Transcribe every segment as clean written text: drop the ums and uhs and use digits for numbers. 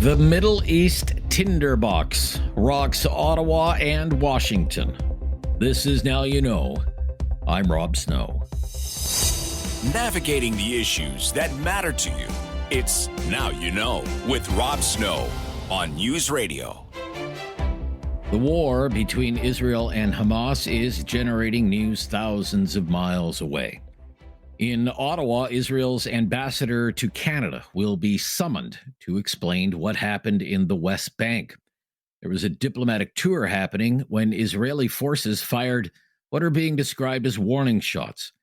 The Middle East tinderbox rocks Ottawa and Washington. This is Now You Know. I'm Rob Snow. Navigating the issues that matter to you. It's Now You Know with Rob Snow on News Radio. The war between Israel and Hamas is generating news thousands of miles away. In Ottawa, Israel's ambassador to Canada will be summoned to explain what happened in the West Bank. There was a diplomatic tour happening when Israeli forces fired what are being described as warning shots.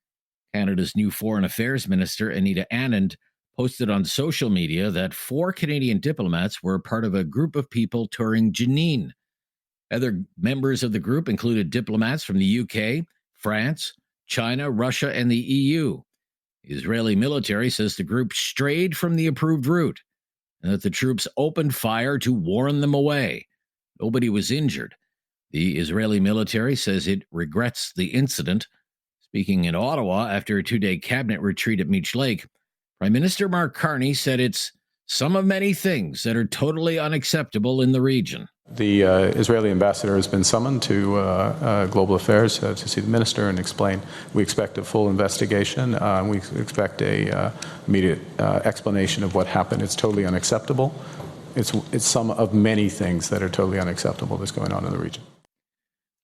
Canada's new Foreign Affairs Minister, Anita Anand, posted on social media that 4 Canadian diplomats were part of a group of people touring Jenin. Other members of the group included diplomats from the UK, France, China, Russia, and the EU. The Israeli military says the group strayed from the approved route and that the troops opened fire to warn them away. Nobody was injured. The Israeli military says it regrets the incident. Speaking in Ottawa after a 2-day cabinet retreat at Meech Lake, Prime Minister Mark Carney said it's some of many things that are totally unacceptable in the region. The Israeli ambassador has been summoned to Global Affairs to see the minister and explain. We expect a full investigation. We expect a immediate explanation of what happened. It's totally unacceptable. It's some of many things that are totally unacceptable that's going on in the region.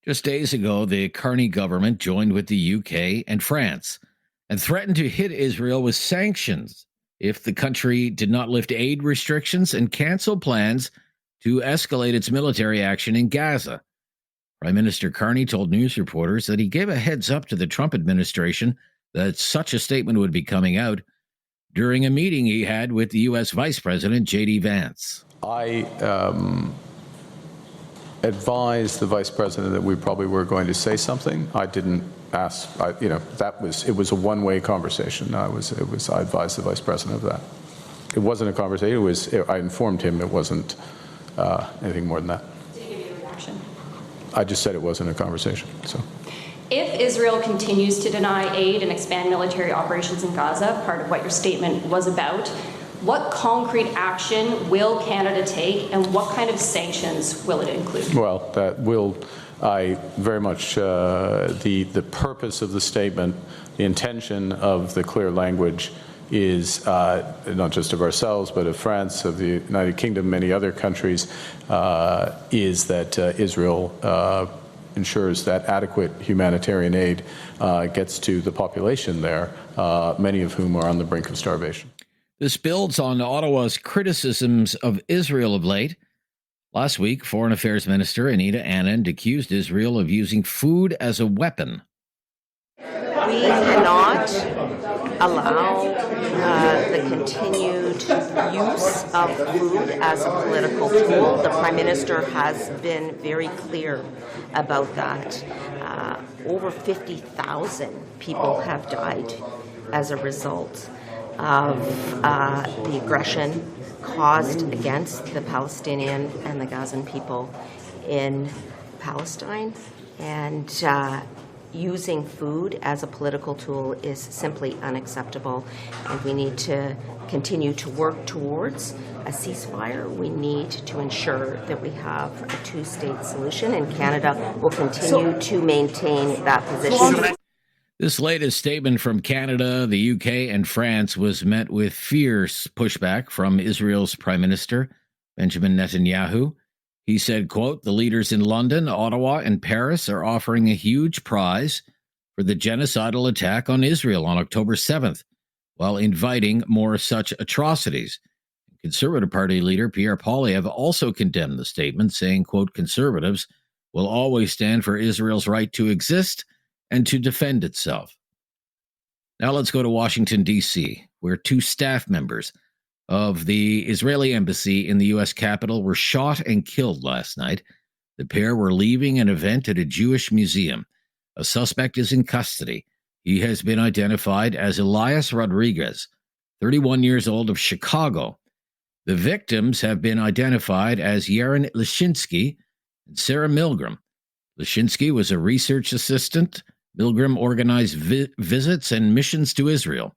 Just days ago, the Carney government joined with the UK and France and threatened to hit Israel with sanctions if the country did not lift aid restrictions and cancel plans to escalate its military action in Gaza. Prime Minister Carney told news reporters that he gave a heads up to the Trump administration that such a statement would be coming out during a meeting he had with the U.S. Vice President J.D. Vance. I advised the Vice President that we probably were going to say something. I didn't ask, it was a one-way conversation. I advised the Vice President of that. It wasn't a conversation. I informed him it wasn't anything more than that. Did he give you a reaction? I just said it wasn't a conversation. So, if Israel continues to deny aid and expand military operations in Gaza, part of what your statement was about, what concrete action will Canada take, and what kind of sanctions will it include? Well, I very much, the purpose of the statement, the intention of the clear language is not just of ourselves, but of France, of the United Kingdom, many other countries, is that Israel ensures that adequate humanitarian aid gets to the population there, many of whom are on the brink of starvation. This builds on Ottawa's criticisms of Israel of late. Last week, Foreign Affairs Minister Anita Anand accused Israel of using food as a weapon. We cannot allow the continued use of food as a political tool. The Prime Minister has been very clear about that. Over 50,000 people have died as a result of the aggression caused against the Palestinian and the Gazan people in Palestine. And using food as a political tool is simply unacceptable, and we need to continue to work towards a ceasefire. We need to ensure that we have a two-state solution, and Canada will continue to maintain that position. This latest statement from Canada, the UK, and France was met with fierce pushback from Israel's Prime Minister, Benjamin Netanyahu. He said, quote, "The leaders in London, Ottawa, and Paris are offering a huge prize for the genocidal attack on Israel on October 7th, while inviting more such atrocities." Conservative Party leader Pierre Poilievre also condemned the statement, saying, quote, "Conservatives will always stand for Israel's right to exist and to defend itself." Now let's go to Washington, D.C., where 2 staff members of the Israeli embassy in the U.S. Capitol were shot and killed last night. The pair were leaving an event at a Jewish museum. A suspect is in custody. He has been identified as Elias Rodriguez, 31 years old, of Chicago. The victims have been identified as Yaron Leshinsky and Sarah Milgram. Leshinsky was a research assistant. Milgram organized visits and missions to Israel.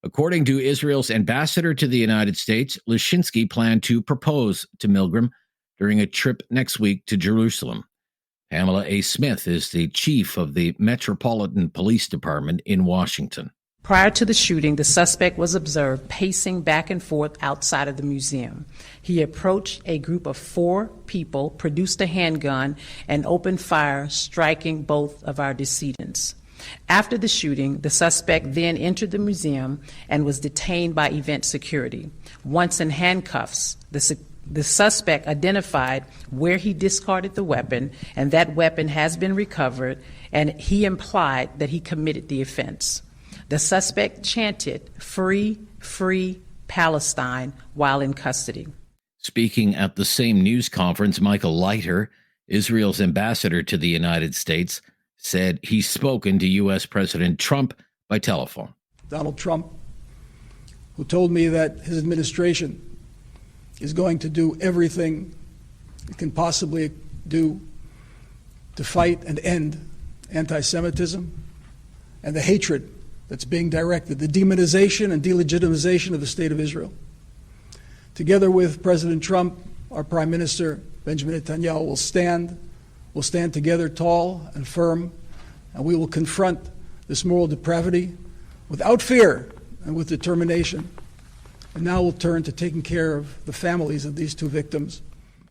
According to Israel's ambassador to the United States, Leszczynski planned to propose to Milgram during a trip next week to Jerusalem. Pamela A. Smith is the chief of the Metropolitan Police Department in Washington. Prior to the shooting, the suspect was observed pacing back and forth outside of the museum. He approached a group of 4 people, produced a handgun, and opened fire, striking both of our decedents. After the shooting, the suspect then entered the museum and was detained by event security. Once in handcuffs, the suspect identified where he discarded the weapon, and that weapon has been recovered, and he implied that he committed the offense. The suspect chanted, "Free, free Palestine," while in custody. Speaking at the same news conference, Michael Leiter, Israel's ambassador to the United States, said he's spoken to U.S. President Trump by telephone. Donald Trump, who told me that his administration is going to do everything it can possibly do to fight and end anti-Semitism and the hatred that's being directed, the demonization and delegitimization of the State of Israel. Together with President Trump, our Prime Minister, Benjamin Netanyahu, will stand together tall and firm, and we will confront this moral depravity without fear and with determination. And now we'll turn to taking care of the families of these 2 victims.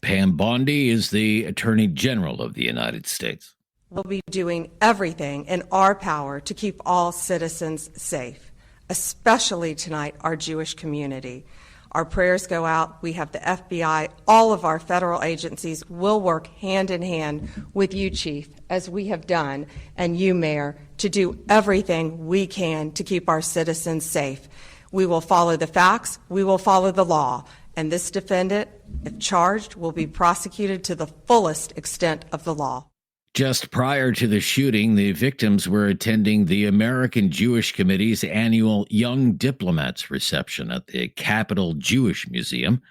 Pam Bondi is the Attorney General of the United States. We'll be doing everything in our power to keep all citizens safe, especially tonight our Jewish community. Our prayers go out. We have the FBI. All of our federal agencies will work hand in hand with you, Chief, as we have done, and you, Mayor, to do everything we can to keep our citizens safe. We will follow the facts. We will follow the law. And this defendant, if charged, will be prosecuted to the fullest extent of the law. Just prior to the shooting, the victims were attending the American Jewish Committee's annual Young Diplomats reception at the Capitol Jewish Museum.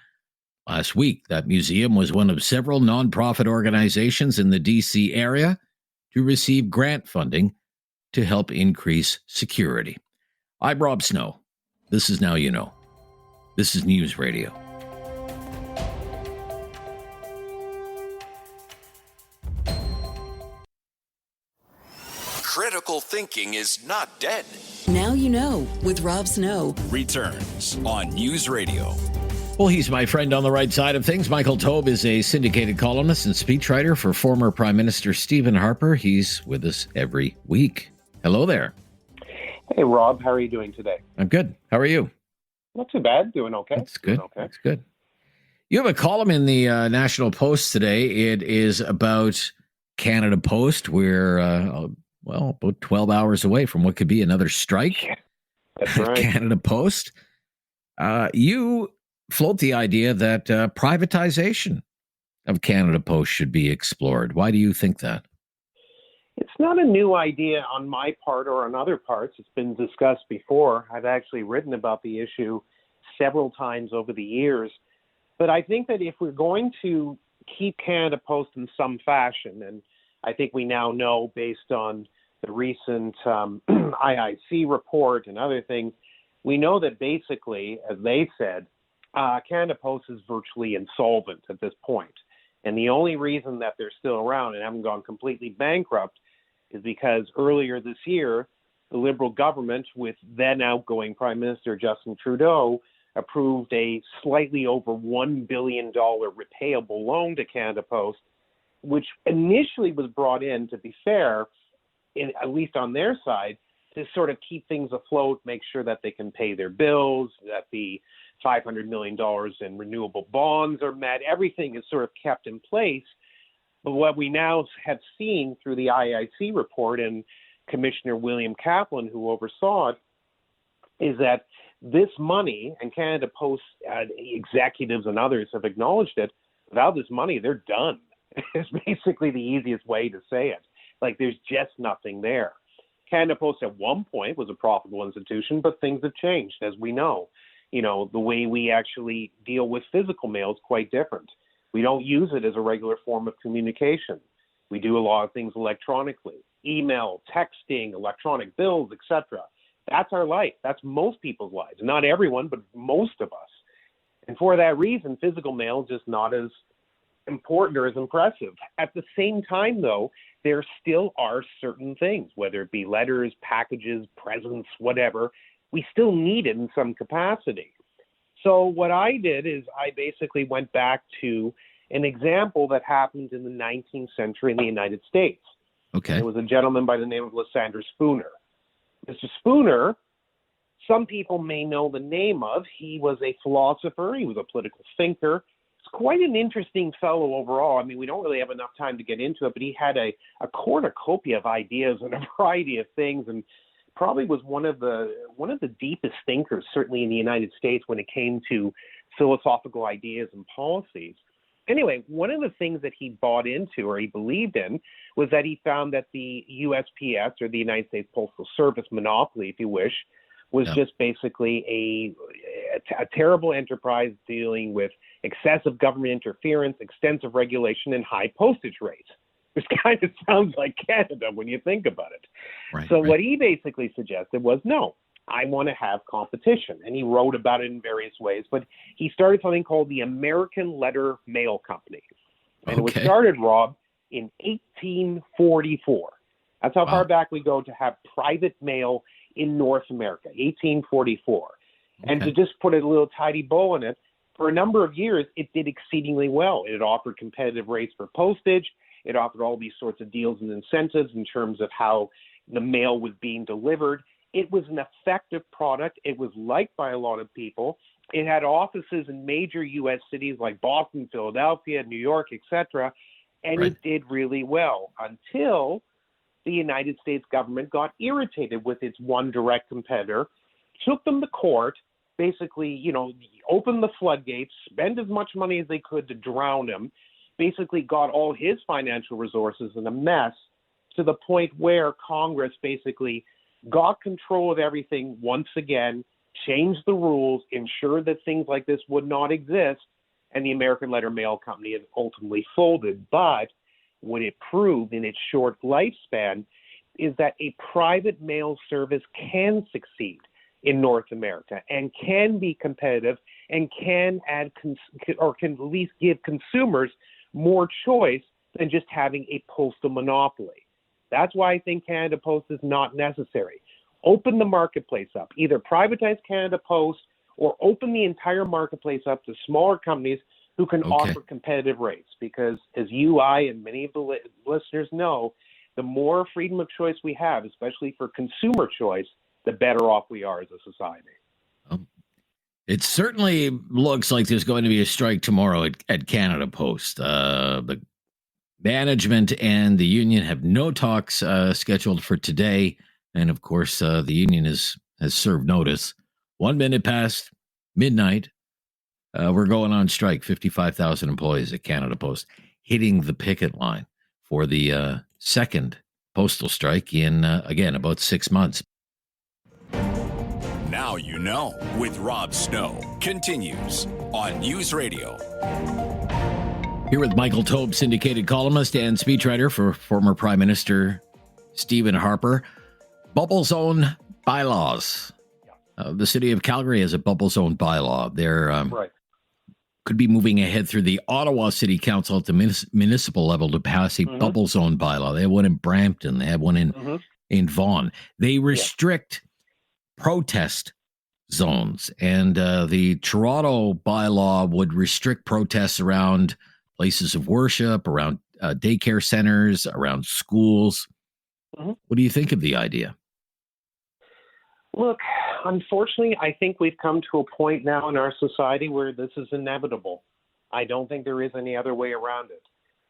Last week, that museum was one of several nonprofit organizations in the D.C. area to receive grant funding to help increase security. I'm Rob Snow. This is Now You Know. This is News Radio. Critical thinking is not dead. Now You Know with Rob Snow Returns on News Radio. Well, he's my friend on the right side of things. Michael Taube is a syndicated columnist and speechwriter for former Prime Minister Stephen Harper. He's with us every week. Hello there. Hey, Rob. How are you doing today? I'm good. How are you? Not too bad. Doing okay. That's good. Okay. That's good. You have a column in the National Post today. It is about Canada Post. We're, about 12 hours away from what could be another strike. That's right. Canada Post. You float the idea that privatization of Canada Post should be explored. Why do you think that? It's not a new idea on my part or on other parts. It's been discussed before. I've actually written about the issue several times over the years. But I think that if we're going to keep Canada Post in some fashion, and I think we now know based on the recent IIC report and other things, we know that basically, as they said, Canada Post is virtually insolvent at this point. And the only reason that they're still around and haven't gone completely bankrupt is because earlier this year, the Liberal government, with then outgoing Prime Minister Justin Trudeau, approved a slightly over $1 billion repayable loan to Canada Post, which initially was brought in, to be fair, at least on their side, to sort of keep things afloat, make sure that they can pay their bills, that the $500 million in renewable bonds are met. Everything is sort of kept in place. But what we now have seen through the IIC report and Commissioner William Kaplan, who oversaw it, is that this money, and Canada Post executives and others have acknowledged it, without this money, they're done. It's basically the easiest way to say it. Like, there's just nothing there. Canada Post at one point was a profitable institution, but things have changed, as we know. You know, the way we actually deal with physical mail is quite different. We don't use it as a regular form of communication. We do a lot of things electronically, email, texting, electronic bills, etc. That's our life. That's most people's lives. Not everyone, but most of us. And for that reason, physical mail is just not as important or as impressive. At the same time, though, there still are certain things, whether it be letters, packages, presents, whatever, we still need it in some capacity. So what I did is I basically went back to an example that happened in the 19th century in the United States. Okay. There was a gentleman by the name of Lysander Spooner. Mr. Spooner, some people may know the name of. He was a philosopher. He was a political thinker. He's quite an interesting fellow overall. I mean, we don't really have enough time to get into it, but he had a cornucopia of ideas and a variety of things, and probably was one of the deepest thinkers, certainly in the United States, when it came to philosophical ideas and policies. Anyway, one of the things that he bought into, or he believed in, was that he found that the USPS, or the United States Postal Service monopoly, if you wish, was just basically a terrible enterprise dealing with excessive government interference, extensive regulation, and high postage rates. Which kind of sounds like Canada when you think about it. Right, so what he basically suggested was, no, I want to have competition. And he wrote about it in various ways. But he started something called the American Letter Mail Company. And it was started, Rob, in 1844. That's how far back we go to have private mail in North America, 1844. And to just put a little tidy bow on it, for a number of years, it did exceedingly well. It offered competitive rates for postage. It offered all these sorts of deals and incentives in terms of how the mail was being delivered. It was an effective product. It was liked by a lot of people. It had offices in major U.S. cities like Boston, Philadelphia, New York, etc., and it did really well until the United States government got irritated with its one direct competitor, took them to court, basically, opened the floodgates, spent as much money as they could to drown him, basically got all his financial resources in a mess, to the point where Congress basically got control of everything once again, changed the rules, ensured that things like this would not exist, and the American Letter Mail Company has ultimately folded. But what it proved in its short lifespan is that a private mail service can succeed in North America and can be competitive and can add can at least give consumers more choice than just having a postal monopoly. That's why I think Canada Post is not necessary. Open the marketplace up. Either privatize Canada Post or open the entire marketplace up to smaller companies who can offer competitive rates. Because as you, I, and many of the listeners know, the more freedom of choice we have, especially for consumer choice, the better off we are as a society. It certainly looks like there's going to be a strike tomorrow at Canada Post. The management and the union have no talks scheduled for today. And of course, the union has served notice. 1 minute past midnight, we're going on strike. 55,000 employees at Canada Post hitting the picket line for the second postal strike in, again, about 6 months. Now you know with Rob Snow continues on News Radio. Here with Michael Taube, syndicated columnist and speechwriter for former Prime Minister Stephen Harper. Bubble zone bylaws. The city of Calgary has a bubble zone bylaw. They're could be moving ahead through the Ottawa City Council at the municipal level to pass a bubble zone bylaw. They have one in Brampton. They have one in Vaughan. They restrict protest zones, and the Toronto bylaw would restrict protests around places of worship, around daycare centers, around schools. What do you think of the idea? Look, unfortunately, I think we've come to a point now in our society where this is inevitable. I don't think there is any other way around it.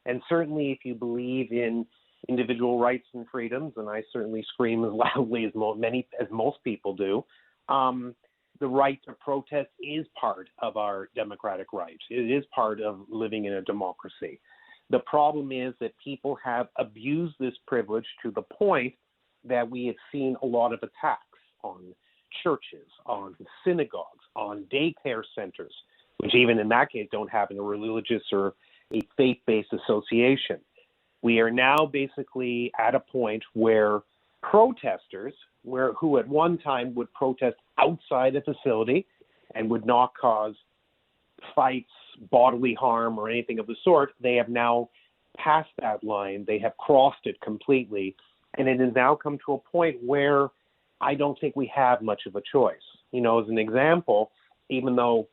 And certainly if you believe in individual rights and freedoms, and I certainly scream as loudly as most people do, the right to protest is part of our democratic rights. It is part of living in a democracy. The problem is that people have abused this privilege to the point that we have seen a lot of attacks on churches, on synagogues, on daycare centers, which even in that case don't have a religious or a faith-based association. We are now basically at a point where protesters who at one time would protest outside a facility and would not cause fights, bodily harm, or anything of the sort, they have now passed that line. They have crossed it completely. And it has now come to a point where I don't think we have much of a choice. You know, as an example, even though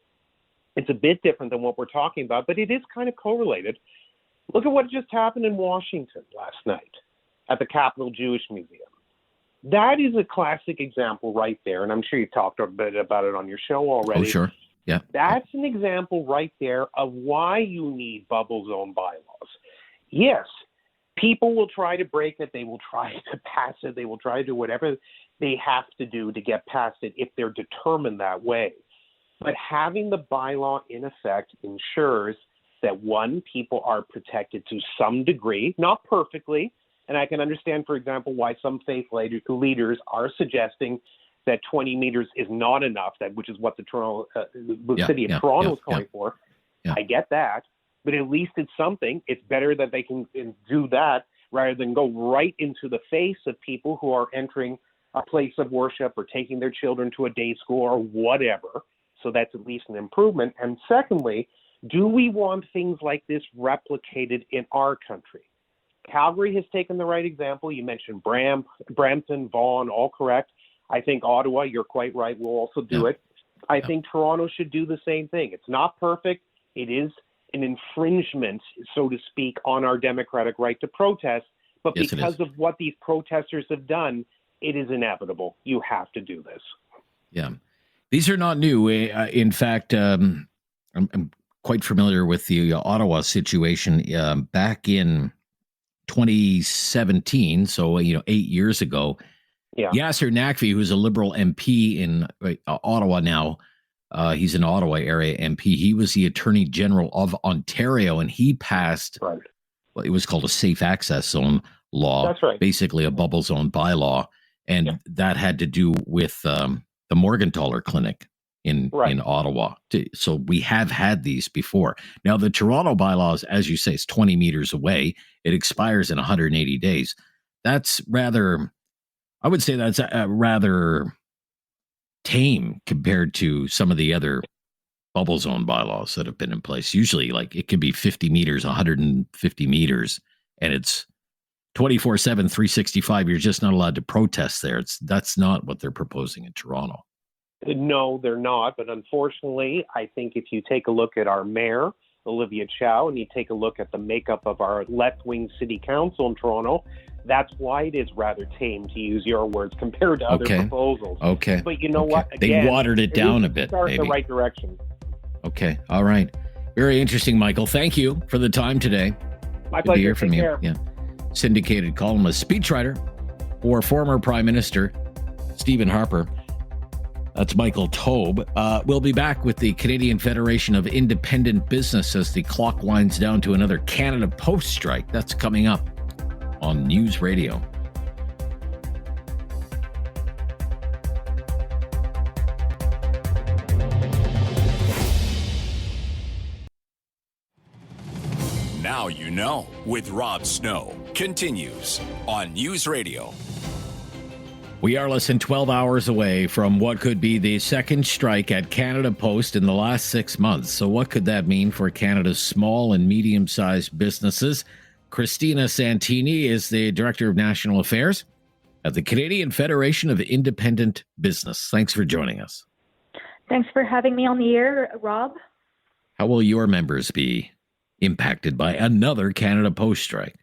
it's a bit different than what we're talking about, but it is kind of correlated. Look at what just happened in Washington last night at the Capitol Jewish Museum. That is a classic example right there, and I'm sure you've talked a bit about it on your show already. Oh, sure. Yeah. That's an example right there of why you need bubble zone bylaws. Yes, people will try to break it. They will try to pass it. They will try to do whatever they have to do to get past it if they're determined that way. But having the bylaw in effect ensures that, one, people are protected to some degree, not perfectly. And I can understand, for example, why some faith leaders are suggesting that 20 meters is not enough, which is what the city of Toronto is calling for. Yeah. I get that. But at least it's something. It's better that they can do that rather than go right into the face of people who are entering a place of worship or taking their children to a day school or whatever. So that's at least an improvement. And secondly, do we want things like this replicated in our country? Calgary has taken the right example. You mentioned Brampton, Vaughan, all correct. I think Ottawa, you're quite right, will also do it. I think Toronto should do the same thing. It's not perfect. It is an infringement, so to speak, on our democratic right to protest. But Yes, because of what these protesters have done, it is inevitable. You have to do this. Yeah. These are not new. In fact, I'm quite familiar with the Ottawa situation. Back in 2017, so 8 years ago, Yasser Naqvi, who's a Liberal MP in Ottawa now, he's an Ottawa area MP. He was the Attorney General of Ontario, and he passed it was called a safe access zone law. That's right. Basically a bubble zone bylaw, and that had to do with the Morgentaler Clinic in Ottawa. So we have had these before. Now, the Toronto bylaws, as you say, is 20 meters away. It expires in 180 days. That's rather, I would say that's rather tame compared to some of the other bubble zone bylaws that have been in place. Usually, like, it can be 50 meters, 150 meters, and it's 24/7, 365. You're just not allowed to protest there. That's not what they're proposing in Toronto. No, they're not. But unfortunately, I think if you take a look at our mayor, Olivia Chow, and you take a look at the makeup of our left-wing city council in Toronto, that's why it is rather tame, to use your words, compared to other proposals. Okay. But you know what? Again, they watered it down a bit. Start maybe. in the right direction. Okay. All right. Very interesting, Michael. Thank you for the time today. My Good pleasure. to hear from Take you. care. Yeah. Syndicated columnist, speechwriter for former Prime Minister Stephen Harper. That's Michael Taube. We'll be back with the Canadian Federation of Independent Business as the clock winds down to another Canada Post strike. That's coming up on News Radio. Now you know with Rob Snow continues on News Radio. We are less than 12 hours away from what could be the second strike at Canada Post in the last 6 months. So what could that mean for Canada's small and medium-sized businesses? Christina Santini is the Director of National Affairs at the Canadian Federation of Independent Business. Thanks for joining us. Thanks for having me on the air, Rob. How will your members be impacted by another Canada Post strike?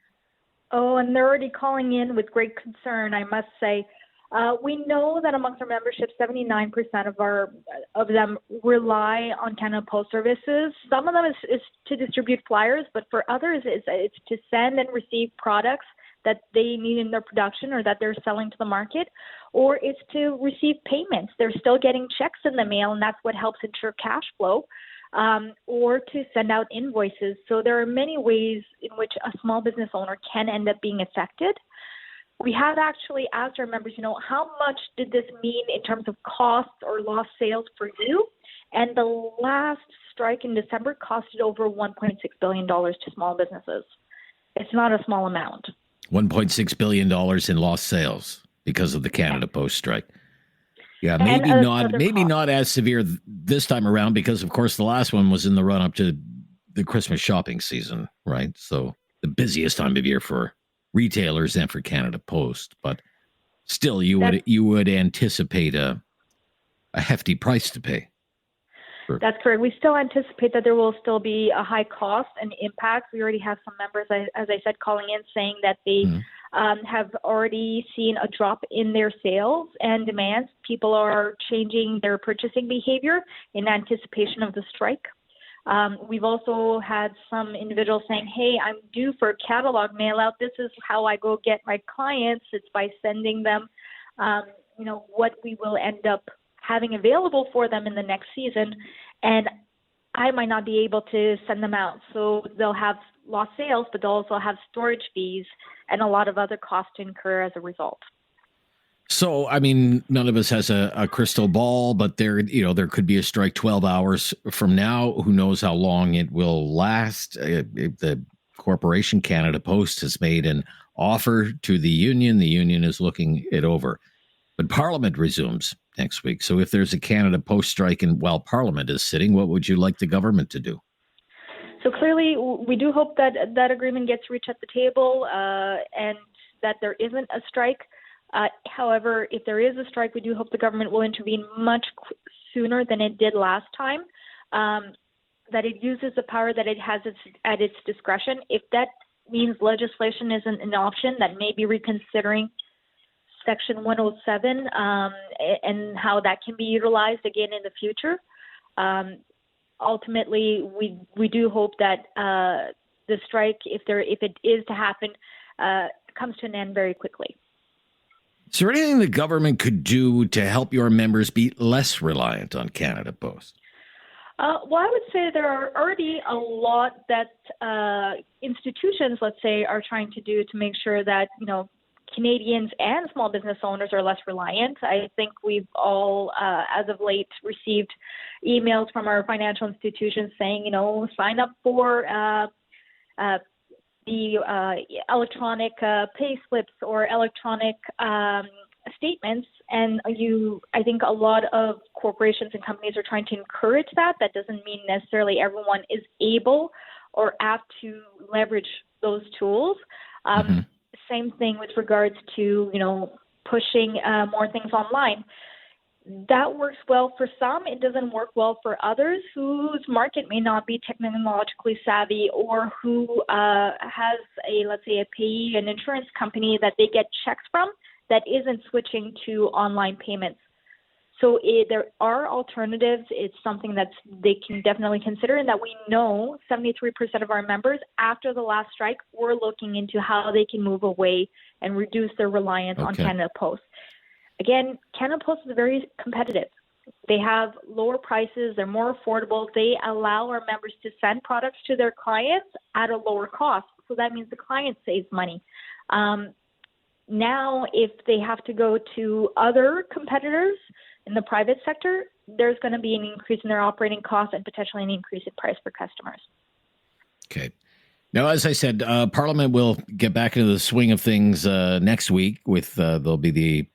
Oh, and they're already calling in with great concern, I must say. We know that amongst our membership, 79% of them rely on Canada Post services. Some of them is to distribute flyers, but for others, it's to send and receive products that they need in their production or that they're selling to the market, or it's to receive payments. They're still getting checks in the mail, and that's what helps ensure cash flow, or to send out invoices. So there are many ways in which a small business owner can end up being affected. We have actually asked our members, how much did this mean in terms of costs or lost sales for you? And the last strike in December costed over $1.6 billion to small businesses. It's not a small amount. $1.6 billion in lost sales. because of the Canada Post strike. Yeah, And maybe not as severe this time around because, of course, the last one was in the run up to the Christmas shopping season, right? So the busiest time of year for retailers and for Canada Post. But still, you would anticipate a hefty price to pay. That's correct. We still anticipate that there will still be a high cost and impact. We already have some members, as I said, calling in saying that they have already seen a drop in their sales and demands. People are changing their purchasing behavior in anticipation of the strike. We've also had some individuals saying, hey, I'm due for a catalog mail out. This is how I go get my clients. It's by sending them, what we will end up having available for them in the next season, and I might not be able to send them out. So they'll have lost sales, but they'll also have storage fees and a lot of other costs to incur as a result. So, I mean, none of us has a crystal ball, but there could be a strike 12 hours from now. Who knows how long it will last? The corporation Canada Post has made an offer to the union. The union is looking it over. But Parliament resumes next week. So if there's a Canada Post strike and while Parliament is sitting, what would you like the government to do? So clearly, we do hope that that agreement gets reached at the table and that there isn't a strike. However, if there is a strike, we do hope the government will intervene much sooner than it did last time, that it uses the power that it has at its discretion. If that means legislation isn't an option, that may be reconsidering Section 107 and how that can be utilized again in the future. Ultimately, we do hope that the strike, if it is to happen, comes to an end very quickly. Is there anything the government could do to help your members be less reliant on Canada Post? Well, I would say there are already a lot that institutions, let's say, are trying to do to make sure that, Canadians and small business owners are less reliant. I think we've all, as of late, received emails from our financial institutions saying, sign up for the electronic pay slips or electronic statements. And I think a lot of corporations and companies are trying to encourage that. That doesn't mean necessarily everyone is able or apt to leverage those tools. Same thing with regards to, pushing more things online. That works well for some. It doesn't work well for others whose market may not be technologically savvy or who has let's say, a payee, an insurance company that they get checks from that isn't switching to online payments. So there are alternatives. It's something that they can definitely consider, and that we know 73% of our members after the last strike were looking into how they can move away and reduce their reliance on Canada Post. Again, Canada Post is very competitive. They have lower prices. They're more affordable. They allow our members to send products to their clients at a lower cost. So that means the client saves money. Now, if they have to go to other competitors in the private sector, there's going to be an increase in their operating costs and potentially an increase in price for customers. Okay. Now, as I said, Parliament will get back into the swing of things next week with there'll be the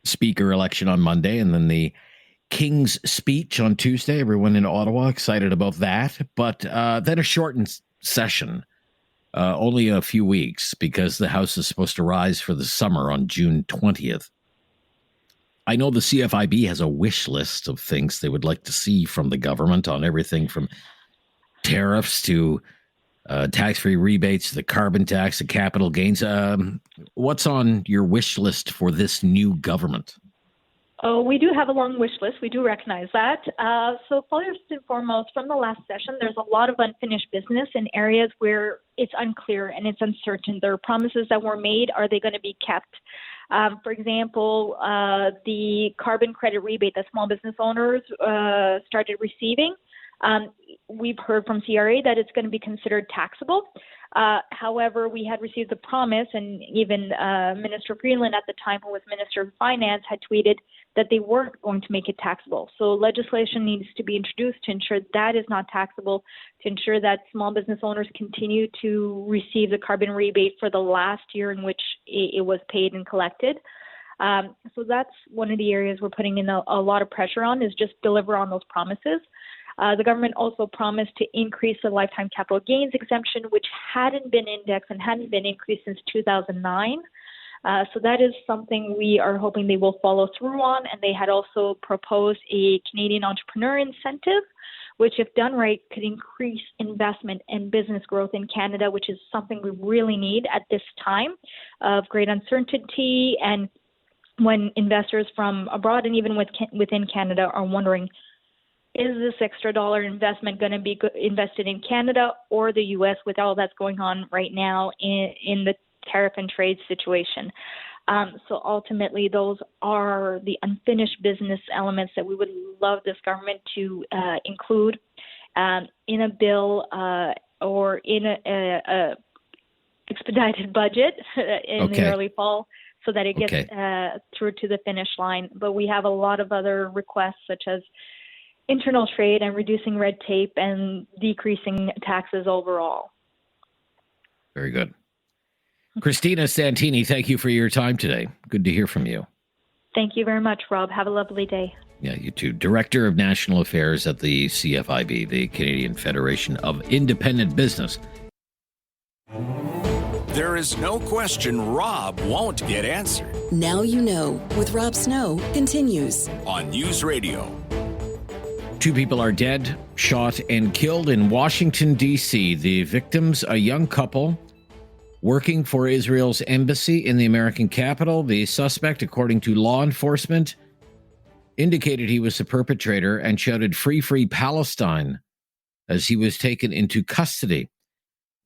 Speaker election on Monday and then the King's Speech on Tuesday. Everyone in Ottawa excited about that. But then a shortened session, only a few weeks, because the House is supposed to rise for the summer on June 20th. I know the CFIB has a wish list of things they would like to see from the government on everything from tariffs to tax-free rebates, the carbon tax, the capital gains. What's on your wish list for this new government? Oh, we do have a long wish list. We do recognize that. So first and foremost, from the last session, there's a lot of unfinished business in areas where it's unclear and it's uncertain. There are promises that were made. Are they going to be kept? For example, the carbon credit rebate that small business owners started receiving. We've heard from CRA that it's going to be considered taxable. However, we had received the promise, and even Minister Freeland at the time, who was Minister of Finance, had tweeted that they weren't going to make it taxable. So legislation needs to be introduced to ensure that is not taxable, to ensure that small business owners continue to receive the carbon rebate for the last year in which it was paid and collected. So that's one of the areas we're putting in a lot of pressure on, is just deliver on those promises. The government also promised to increase the lifetime capital gains exemption, which hadn't been indexed and hadn't been increased since 2009. So that is something we are hoping they will follow through on. And they had also proposed a Canadian entrepreneur incentive, which, if done right, could increase investment and business growth in Canada, which is something we really need at this time of great uncertainty, and when investors from abroad and even within Canada are wondering, is this extra dollar investment going to be invested in Canada or the U.S. with all that's going on right now in the tariff and trade situation? So ultimately, those are the unfinished business elements that we would love this government to include in a bill or in a expedited budget in the early fall, so that it gets through to the finish line. But we have a lot of other requests, such as internal trade and reducing red tape and decreasing taxes overall. Very good. Cristina Santini, thank you for your time today. Good to hear from you. Thank you very much, Rob. Have a lovely day. Yeah, you too. Director of National Affairs at the CFIB, the Canadian Federation of Independent Business. There is no question Rob won't get answered. Now You Know with Rob Snow continues On News Radio. 2 people are dead, shot, and killed in Washington, D.C. The victims, a young couple working for Israel's embassy in the American capital. The suspect, according to law enforcement, indicated he was the perpetrator and shouted "Free, free Palestine" as he was taken into custody.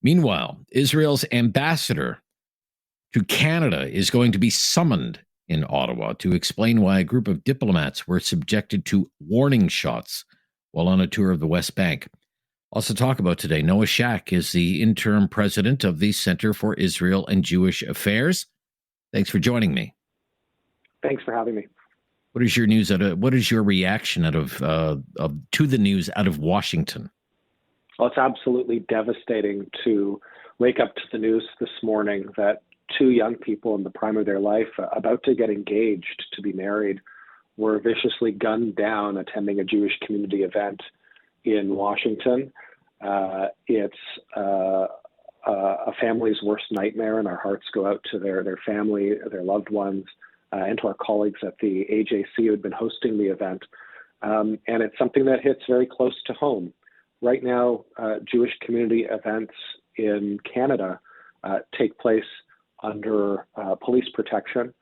Meanwhile, Israel's ambassador to Canada is going to be summoned in Ottawa to explain why a group of diplomats were subjected to warning shots while on a tour of the West Bank. Also talk about today, Noah Shack is the interim president of the Center for Israel and Jewish Affairs. Thanks for joining me. Thanks for having me. What is your news what is your reaction to the news out of Washington? Well, it's absolutely devastating to wake up to the news this morning that 2 young people in the prime of their life, about to get engaged to be married, were viciously gunned down attending a Jewish community event in Washington. It's a family's worst nightmare, and our hearts go out to their family, their loved ones, and to our colleagues at the AJC who had been hosting the event. And it's something that hits very close to home. Right now, Jewish community events in Canada take place under police protection.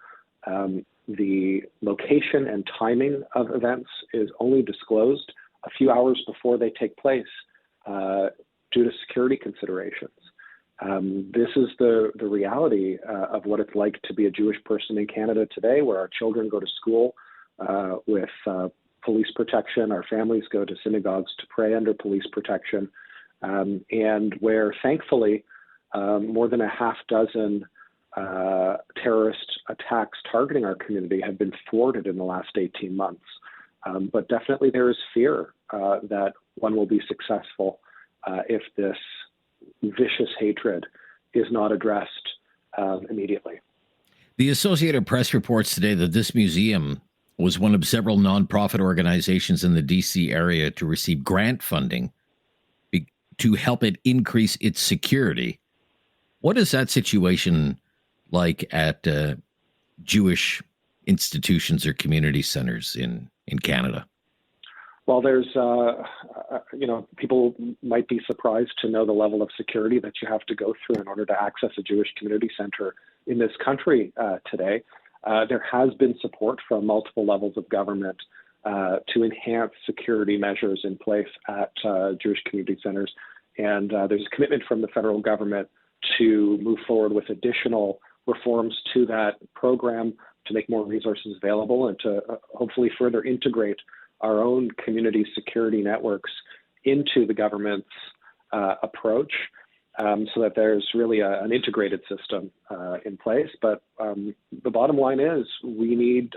The location and timing of events is only disclosed a few hours before they take place due to security considerations. This is the reality of what it's like to be a Jewish person in Canada today, where our children go to school with police protection, our families go to synagogues to pray under police protection, and where thankfully more than a half dozen terrorist attacks targeting our community have been thwarted in the last 18 months. But definitely there is fear that one will be successful if this vicious hatred is not addressed immediately. The Associated Press reports today that this museum was one of several nonprofit organizations in the D.C. area to receive grant funding to help it increase its security. What is that situation like at Jewish institutions or community centers in Canada? Well, there's, people might be surprised to know the level of security that you have to go through in order to access a Jewish community center in this country today. There has been support from multiple levels of government to enhance security measures in place at Jewish community centers. And there's a commitment from the federal government to move forward with additional reforms to that program to make more resources available and to hopefully further integrate our own community security networks into the government's approach so that there's really an integrated system in place. But the bottom line is we need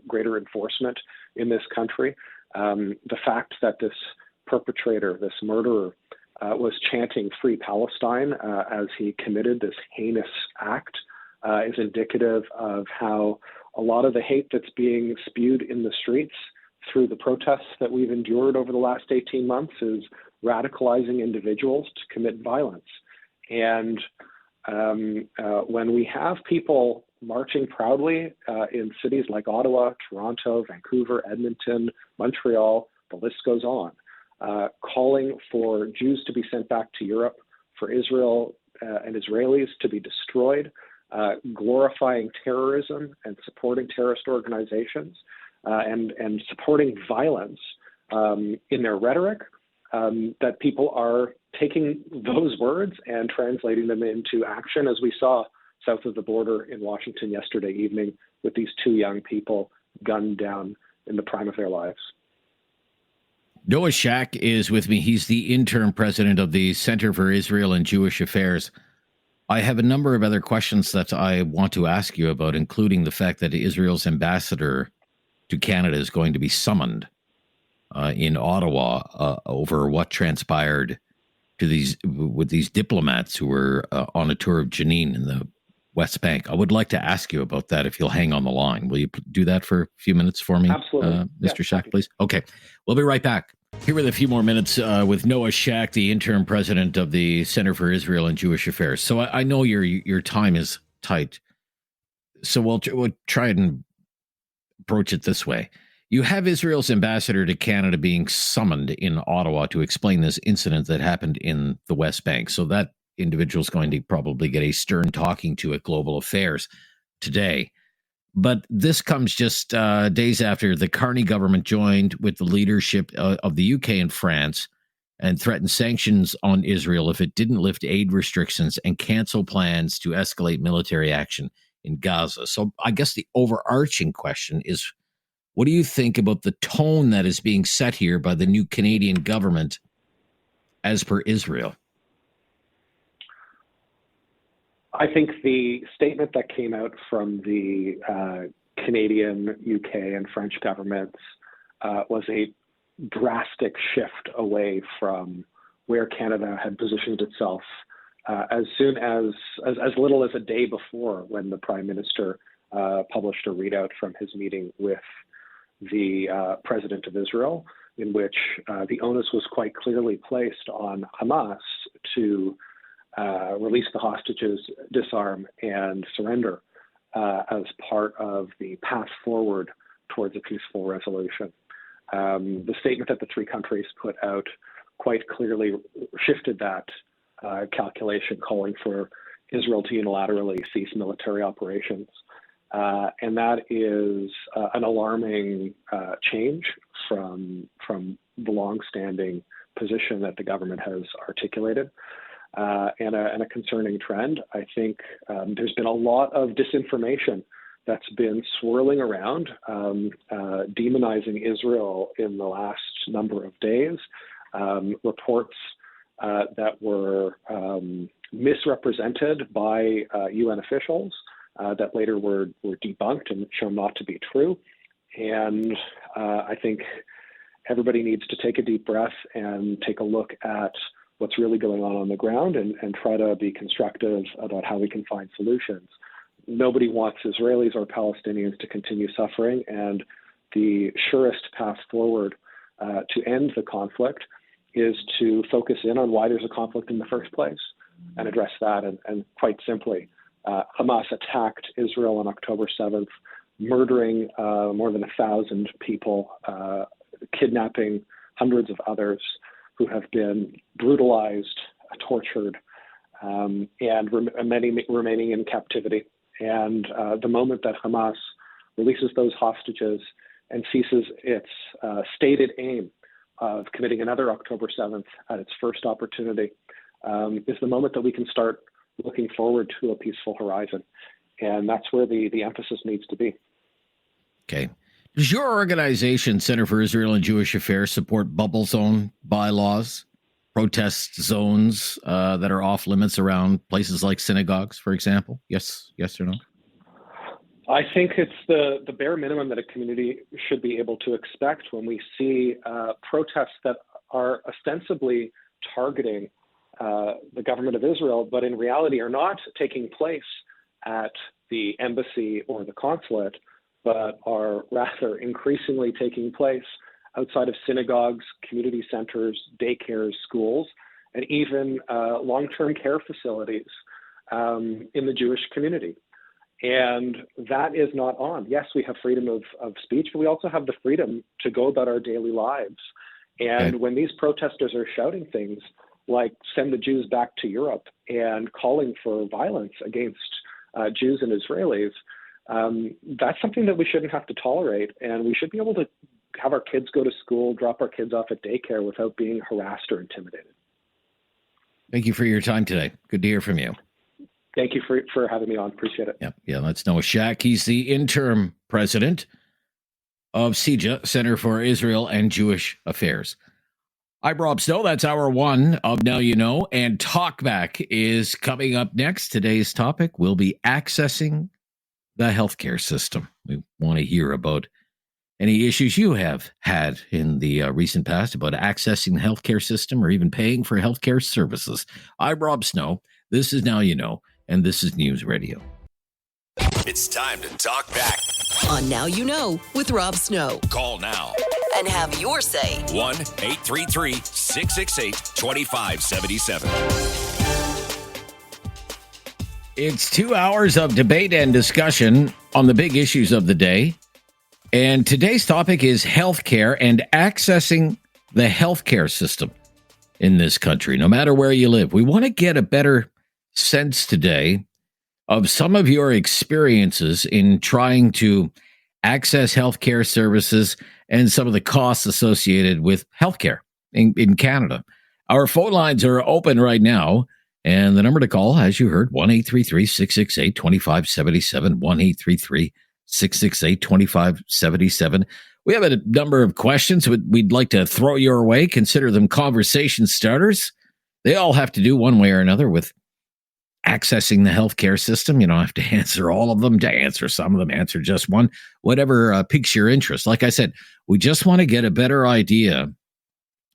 greater enforcement in this country. The fact that this perpetrator, this murderer, was chanting "Free Palestine" as he committed this heinous act is indicative of how A lot of the hate that's being spewed in the streets through the protests that we've endured over the last 18 months is radicalizing individuals to commit violence. And when we have people marching proudly in cities like Ottawa, Toronto, Vancouver, Edmonton, Montreal, the list goes on, calling for Jews to be sent back to Europe, for Israel and Israelis to be destroyed, glorifying terrorism and supporting terrorist organizations, and supporting violence in their rhetoric, that people are taking those words and translating them into action, as we saw south of the border in Washington yesterday evening with these two young people gunned down in the prime of their lives. Noah Shack is with me. He's the interim president of the Center for Israel and Jewish Affairs. I have a number of other questions that I want to ask you about, including the fact that Israel's ambassador to Canada is going to be summoned in Ottawa over what transpired with these diplomats who were on a tour of Jenin in the West Bank. I would like to ask you about that if you'll hang on the line. Will you do that for a few minutes for me, Mr. Shack, please? Okay, we'll be right back. Here with a few more minutes with Noah Shack, the interim president of the Center for Israel and Jewish Affairs. So I know your time is tight, so we'll try and approach it this way. You have Israel's ambassador to Canada being summoned in Ottawa to explain this incident that happened in the West Bank. So that individual is going to probably get a stern talking to at Global Affairs today. But this comes just days after the Carney government joined with the leadership of the UK and France and threatened sanctions on Israel if it didn't lift aid restrictions and cancel plans to escalate military action in Gaza. So I guess the overarching question is, what do you think about the tone that is being set here by the new Canadian government as per Israel? I think the statement that came out from the Canadian, UK, and French governments was a drastic shift away from where Canada had positioned itself as soon as little as a day before, when the Prime Minister published a readout from his meeting with the President of Israel, in which the onus was quite clearly placed on Hamas to release the hostages, disarm, and surrender as part of the path forward towards a peaceful resolution. The statement that the three countries put out quite clearly shifted that calculation, calling for Israel to unilaterally cease military operations. And that is an alarming change from the longstanding position that the government has articulated. And a concerning trend. I think there's been a lot of disinformation that's been swirling around, demonizing Israel in the last number of days. Reports that were misrepresented by UN officials that later were debunked and shown not to be true. And I think everybody needs to take a deep breath and take a look at what's really going on the ground and try to be constructive about how we can find solutions. Nobody wants Israelis or Palestinians to continue suffering, and the surest path forward to end the conflict is to focus in on why there's a conflict in the first place and address that. And quite simply, Hamas attacked Israel on October 7th, murdering more than 1,000 people, kidnapping hundreds of others who have been brutalized, tortured, and many remaining in captivity. And the moment that Hamas releases those hostages and ceases its stated aim of committing another October 7th at its first opportunity is the moment that we can start looking forward to a peaceful horizon. And that's where the emphasis needs to be. Okay. Does your organization, Center for Israel and Jewish Affairs, support bubble zone bylaws, protest zones that are off limits around places like synagogues, for example? Yes or no? I think it's the bare minimum that a community should be able to expect when we see protests that are ostensibly targeting the government of Israel, but in reality are not taking place at the embassy or the consulate, but are rather increasingly taking place outside of synagogues, community centers, daycares, schools, and even long-term care facilities in the Jewish community. And that is not on. Yes, we have freedom of speech, but we also have the freedom to go about our daily lives. And when these protesters are shouting things like send the Jews back to Europe and calling for violence against Jews and Israelis, that's something that we shouldn't have to tolerate. And we should be able to have our kids go to school, drop our kids off at daycare without being harassed or intimidated. Thank you for your time today. Good to hear from you. Thank you for having me on. Appreciate it. Yeah. That's Noah Shack. He's the interim president of CEJA, Center for Israel and Jewish Affairs. I'm Rob Snow. That's hour one of Now You Know. And Talkback is coming up next. Today's topic will be accessing the healthcare system. We want to hear about any issues you have had in the recent past about accessing the healthcare system or even paying for healthcare services. I'm Rob Snow. This is Now You Know, and this is News Radio. It's time to talk back On Now You Know with Rob Snow. Call now And have your say. 1-833-668-2577. It's 2 hours of debate and discussion on the big issues of the day. And today's topic is healthcare and accessing the healthcare system in this country, no matter where you live. We want to get a better sense today of some of your experiences in trying to access healthcare services and some of the costs associated with healthcare in Canada. Our phone lines are open right now, and the number to call, as you heard, 1-833-668-2577, 1-833-668-2577. We have a number of questions we'd like to throw your way. Consider them conversation starters. They all have to do one way or another with accessing the healthcare system. You don't have to answer all of them, to answer some of them, answer just one, whatever piques your interest. Like I said, we just want to get a better idea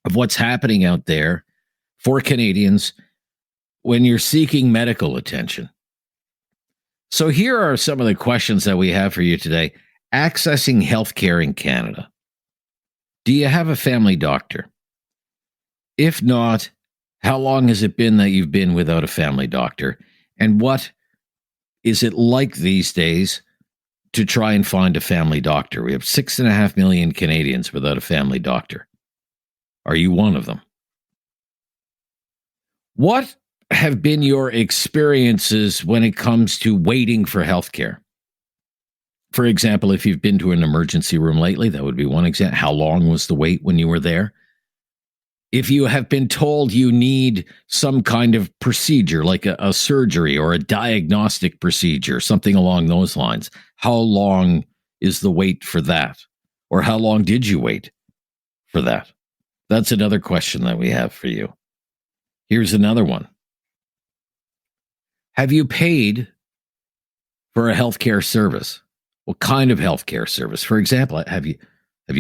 of what's happening out there for Canadians when you're seeking medical attention. So here are some of the questions that we have for you today. Accessing healthcare in Canada. Do you have a family doctor? If not, how long has it been that you've been without a family doctor? And what is it like these days to try and find a family doctor? We have 6.5 million Canadians without a family doctor. Are you one of them? What have been your experiences when it comes to waiting for healthcare? For example, if you've been to an emergency room lately, that would be one example. How long was the wait when you were there? If you have been told you need some kind of procedure, like a surgery or a diagnostic procedure, something along those lines, how long is the wait for that? Or how long did you wait for that? That's another question that we have for you. Here's another one. Have you paid for a healthcare service? What kind of healthcare service? For example, have you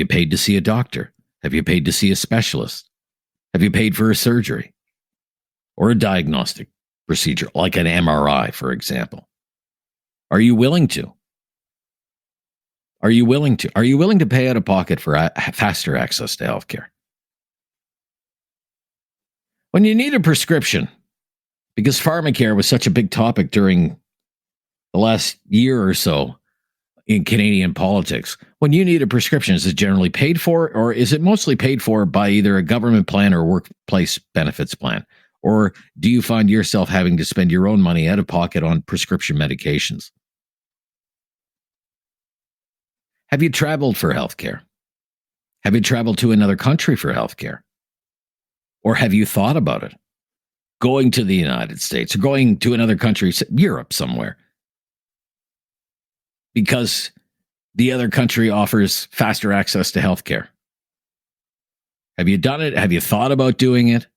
paid to see a doctor? Have you paid to see a specialist? Have you paid for a surgery or a diagnostic procedure, like an MRI, for example? Are you willing to? Are you willing to pay out of pocket for faster access to healthcare? When you need a prescription, because pharmacare was such a big topic during the last year or so in Canadian politics, when you need a prescription, is it generally paid for, or is it mostly paid for by either a government plan or workplace benefits plan? Or do you find yourself having to spend your own money out of pocket on prescription medications? Have you traveled for healthcare? Have you traveled to another country for healthcare? Or have you thought about it? Going to the United States or going to another country, Europe somewhere, because the other country offers faster access to healthcare. Have you done it? Have you thought about doing it?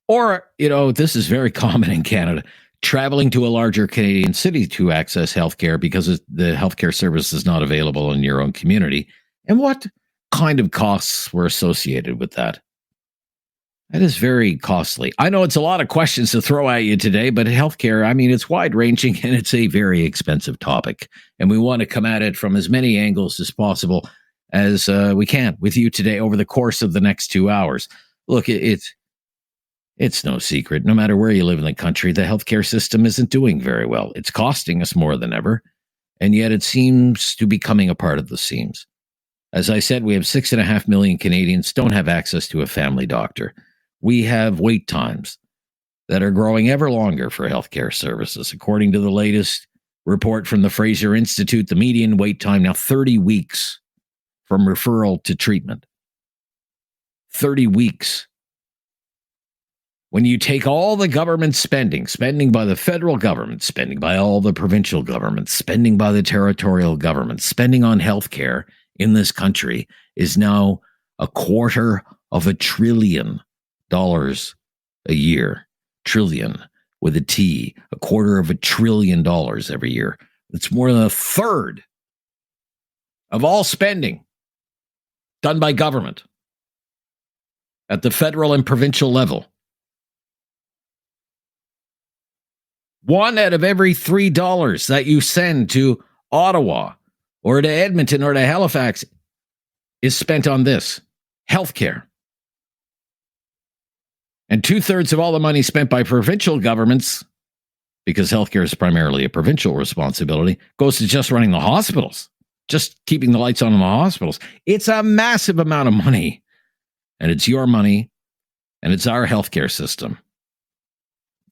Or, this is very common in Canada, traveling to a larger Canadian city to access healthcare because the healthcare service is not available in your own community. And what kind of costs were associated with that? That is very costly. I know it's a lot of questions to throw at you today, but healthcare, I mean, it's wide ranging and it's a very expensive topic. And we want to come at it from as many angles as possible as we can with you today over the course of the next 2 hours. Look, it's no secret. No matter where you live in the country, the healthcare system isn't doing very well. It's costing us more than ever. And yet it seems to be coming apart at the seams. As I said, we have 6.5 million Canadians don't have access to a family doctor. We have wait times that are growing ever longer for healthcare services. According to the latest report from the Fraser Institute, the median wait time now 30 weeks from referral to treatment. 30 weeks. When you take all the government spending by the federal government, spending by all the provincial governments, spending by the territorial governments, spending on healthcare in this country is now $250 billion a year. Trillion with a T, $250 billion every year. It's more than a third of all spending done by government at the federal and provincial level. 1 out of every $3 that you send to Ottawa or to Edmonton or to Halifax is spent on this, healthcare. And 2/3 of all the money spent by provincial governments, because healthcare is primarily a provincial responsibility, goes to just running the hospitals, just keeping the lights on in the hospitals. It's a massive amount of money, and it's your money, and it's our healthcare system.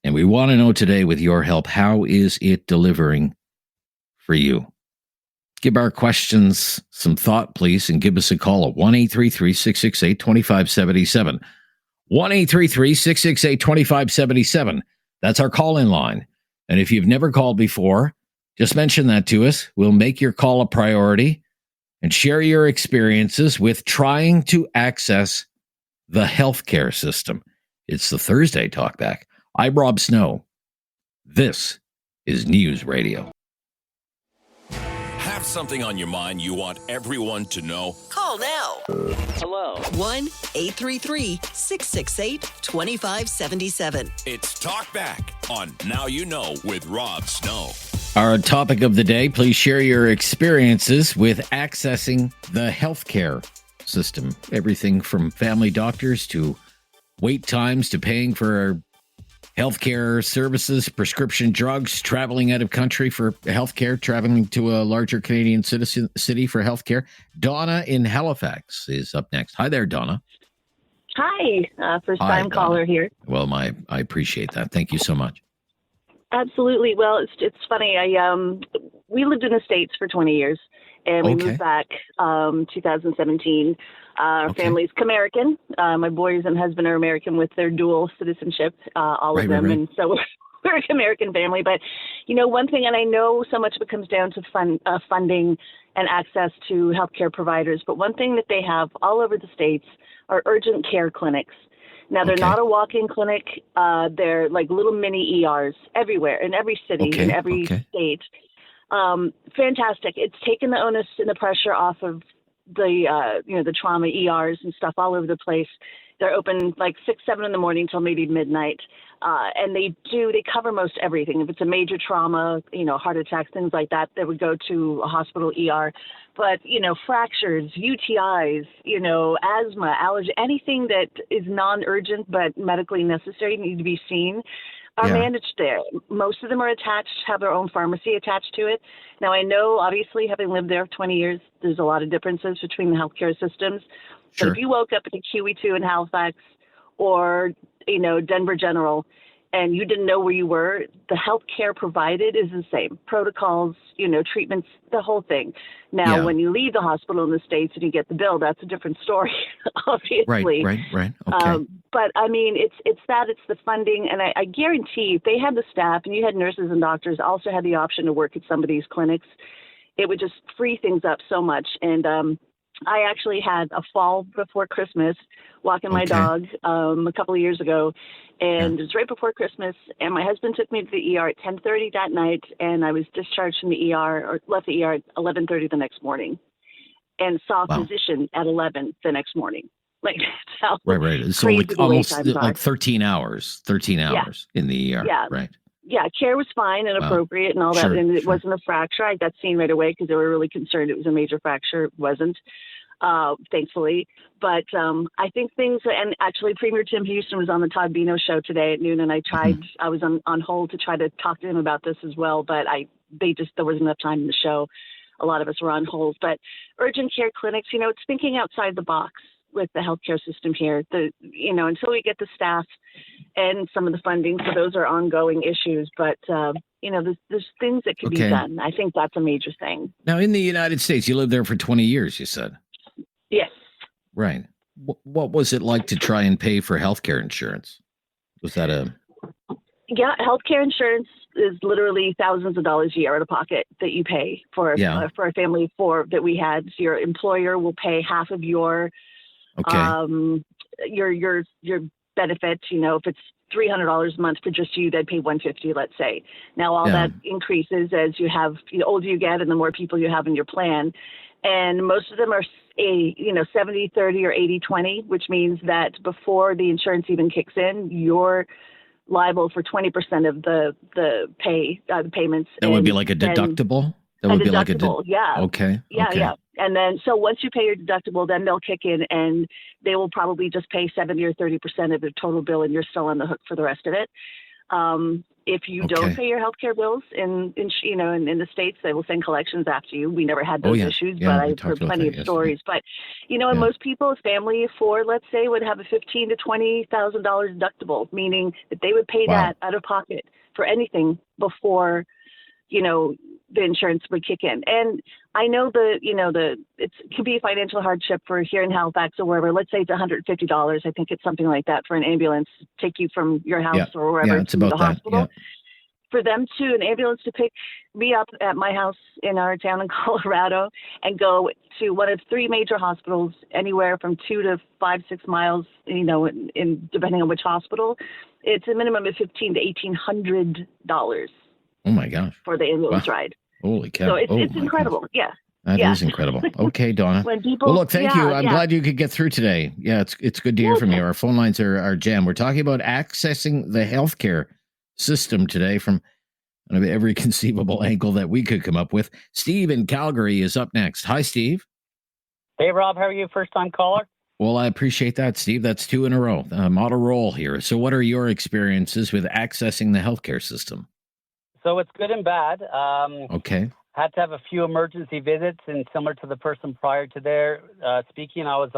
And we want to know today, with your help, how is it delivering for you? Give our questions some thought, please, and give us a call at 1-833-668-2577. 1-833-668-2577. That's our call-in line. And if you've never called before, just mention that to us. We'll make your call a priority and share your experiences with trying to access the healthcare system. It's the Thursday Talkback. I'm Rob Snow. This is News Radio. Have something on your mind you want everyone to know? Call now. Hello. 1-833-668-2577. It's Talk Back on Now You Know with Rob Snow. Our topic of the day, please share your experiences with accessing the healthcare system. Everything from family doctors to wait times to paying for healthcare services, prescription drugs, traveling out of country for healthcare, traveling to a larger Canadian city for healthcare. Donna in Halifax is up next. Hi there, Donna. Hi, first-time caller here. Well, I appreciate that. Thank you so much. Absolutely. Well, it's funny. We lived in the States for 20 years, and we moved back 2017. Our family's American. My boys and husband are American with their dual citizenship, all of them. Right. And so we're an American family. But, you know, one thing, and I know so much of it comes down to funding and access to healthcare providers, but one thing that they have all over the States are urgent care clinics. Now, they're not a walk-in clinic. They're like little mini ERs everywhere, in every city, in every state. Fantastic. It's taken the onus and the pressure off of the trauma ERs and stuff all over the place. They're open like 6, 7 in the morning till maybe midnight. And they cover most everything. If it's a major trauma, heart attacks, things like that, they would go to a hospital ER. But, fractures, UTIs, asthma, allergy, anything that is non-urgent but medically necessary, need to be seen, are managed there. Most of them are have their own pharmacy attached to it. Now, I know, obviously, having lived there for 20 years, there's a lot of differences between the healthcare systems. Sure. But if you woke up at the QE2 in Halifax or, Denver General, and you didn't know where you were, the healthcare provided is the same. Protocols, treatments, the whole thing. Now, when you leave the hospital in the States and you get the bill, that's a different story, obviously. Right. Okay. But, I mean, it's the funding. And I guarantee if they had the staff and you had nurses and doctors also had the option to work at some of these clinics, it would just free things up so much. And I actually had a fall before Christmas walking my dog a couple of years ago, and it was right before Christmas, and my husband took me to the ER at 10:30 that night, and I was discharged from the ER, or left the ER at 11:30 the next morning, and saw a physician at 11 the next morning. Like how Right. So crazy like the wait almost times are. like 13 hours in the ER. Yeah. Right. Yeah, care was fine and Wow. appropriate and all that, Sure, and it sure. wasn't a fracture. I got seen right away because they were really concerned it was a major fracture. It wasn't, thankfully. But I think things, and actually Premier Tim Houston was on the Todd Bino show today at noon, and I tried, I was on hold to try to talk to him about this as well, but there wasn't enough time in the show. A lot of us were on hold. But urgent care clinics, it's thinking outside the box with the healthcare system here. Until we get the staff and some of the funding, so those are ongoing issues. But there's things that can be done. I think that's a major thing. Now, in the United States, you lived there for 20 years. You said. Yes. Right. What was it like to try and pay for healthcare insurance? Was that Yeah, healthcare insurance is literally thousands of dollars a year out of pocket that you pay for a family of four that we had. So your employer will pay half of your your benefits. If it's $300 a month for just you, they'd pay $150, let's say. Now all that increases as the older you get and the more people you have in your plan. And most of them are 70-30 or 80-20, which means that before the insurance even kicks in, you're liable for 20% of the payments. That would be like a deductible? That would be like a deductible, yeah. Okay. Yeah. And then, so once you pay your deductible, then they'll kick in and they will probably just pay 70 or 30% of the total bill, and you're still on the hook for the rest of it. If you don't pay your healthcare bills in the States, they will send collections after you. We never had those issues, but I've heard plenty of stories. But, and most people, a family of four, let's say, would have a $15,000 to $20,000 deductible, meaning that they would pay that out of pocket for anything before, the insurance would kick in. And I know it could be a financial hardship for here in Halifax or wherever. Let's say it's $150. I think it's something like that for an ambulance to take you from your house or wherever it's to about the that. hospital. Yeah. For them an ambulance to pick me up at my house in our town in Colorado and go to one of three major hospitals, anywhere from 2 to 5, 6 miles, in depending on which hospital, it's a minimum of $1,500 to $1,800. Oh my gosh. For the ambulance ride. Holy cow. So it's incredible. Gosh. Yeah. That is incredible. Okay, Donna. Well, look, thank you. I'm glad you could get through today. Yeah, it's good to hear from you. Our phone lines are jammed. We're talking about accessing the healthcare system today from every conceivable angle that we could come up with. Steve in Calgary is up next. Hi, Steve. Hey, Rob. How are you? First-time caller? Well, I appreciate that, Steve. That's 2 in a row. I'm on a roll here. So what are your experiences with accessing the healthcare system? So it's good and bad. Okay. Had to have a few emergency visits, and similar to the person prior to there speaking, I was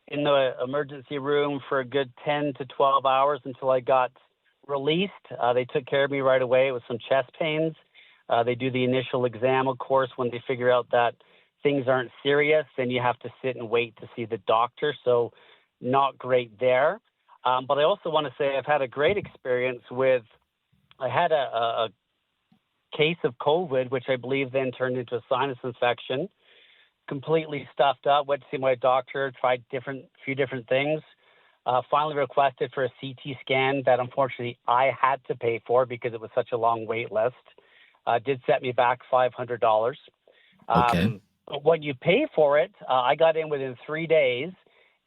in the emergency room for a good 10 to 12 hours until I got released. They took care of me right away with some chest pains. They do the initial exam, of course. When they figure out that things aren't serious, then you have to sit and wait to see the doctor. So not great there. But I also want to say I've had a great experience I had a case of COVID, which I believe then turned into a sinus infection, completely stuffed up, went to see my doctor, tried few different things, finally requested for a CT scan that unfortunately I had to pay for because it was such a long wait list. Did set me back $500. Okay. But when you pay for it, I got in within 3 days,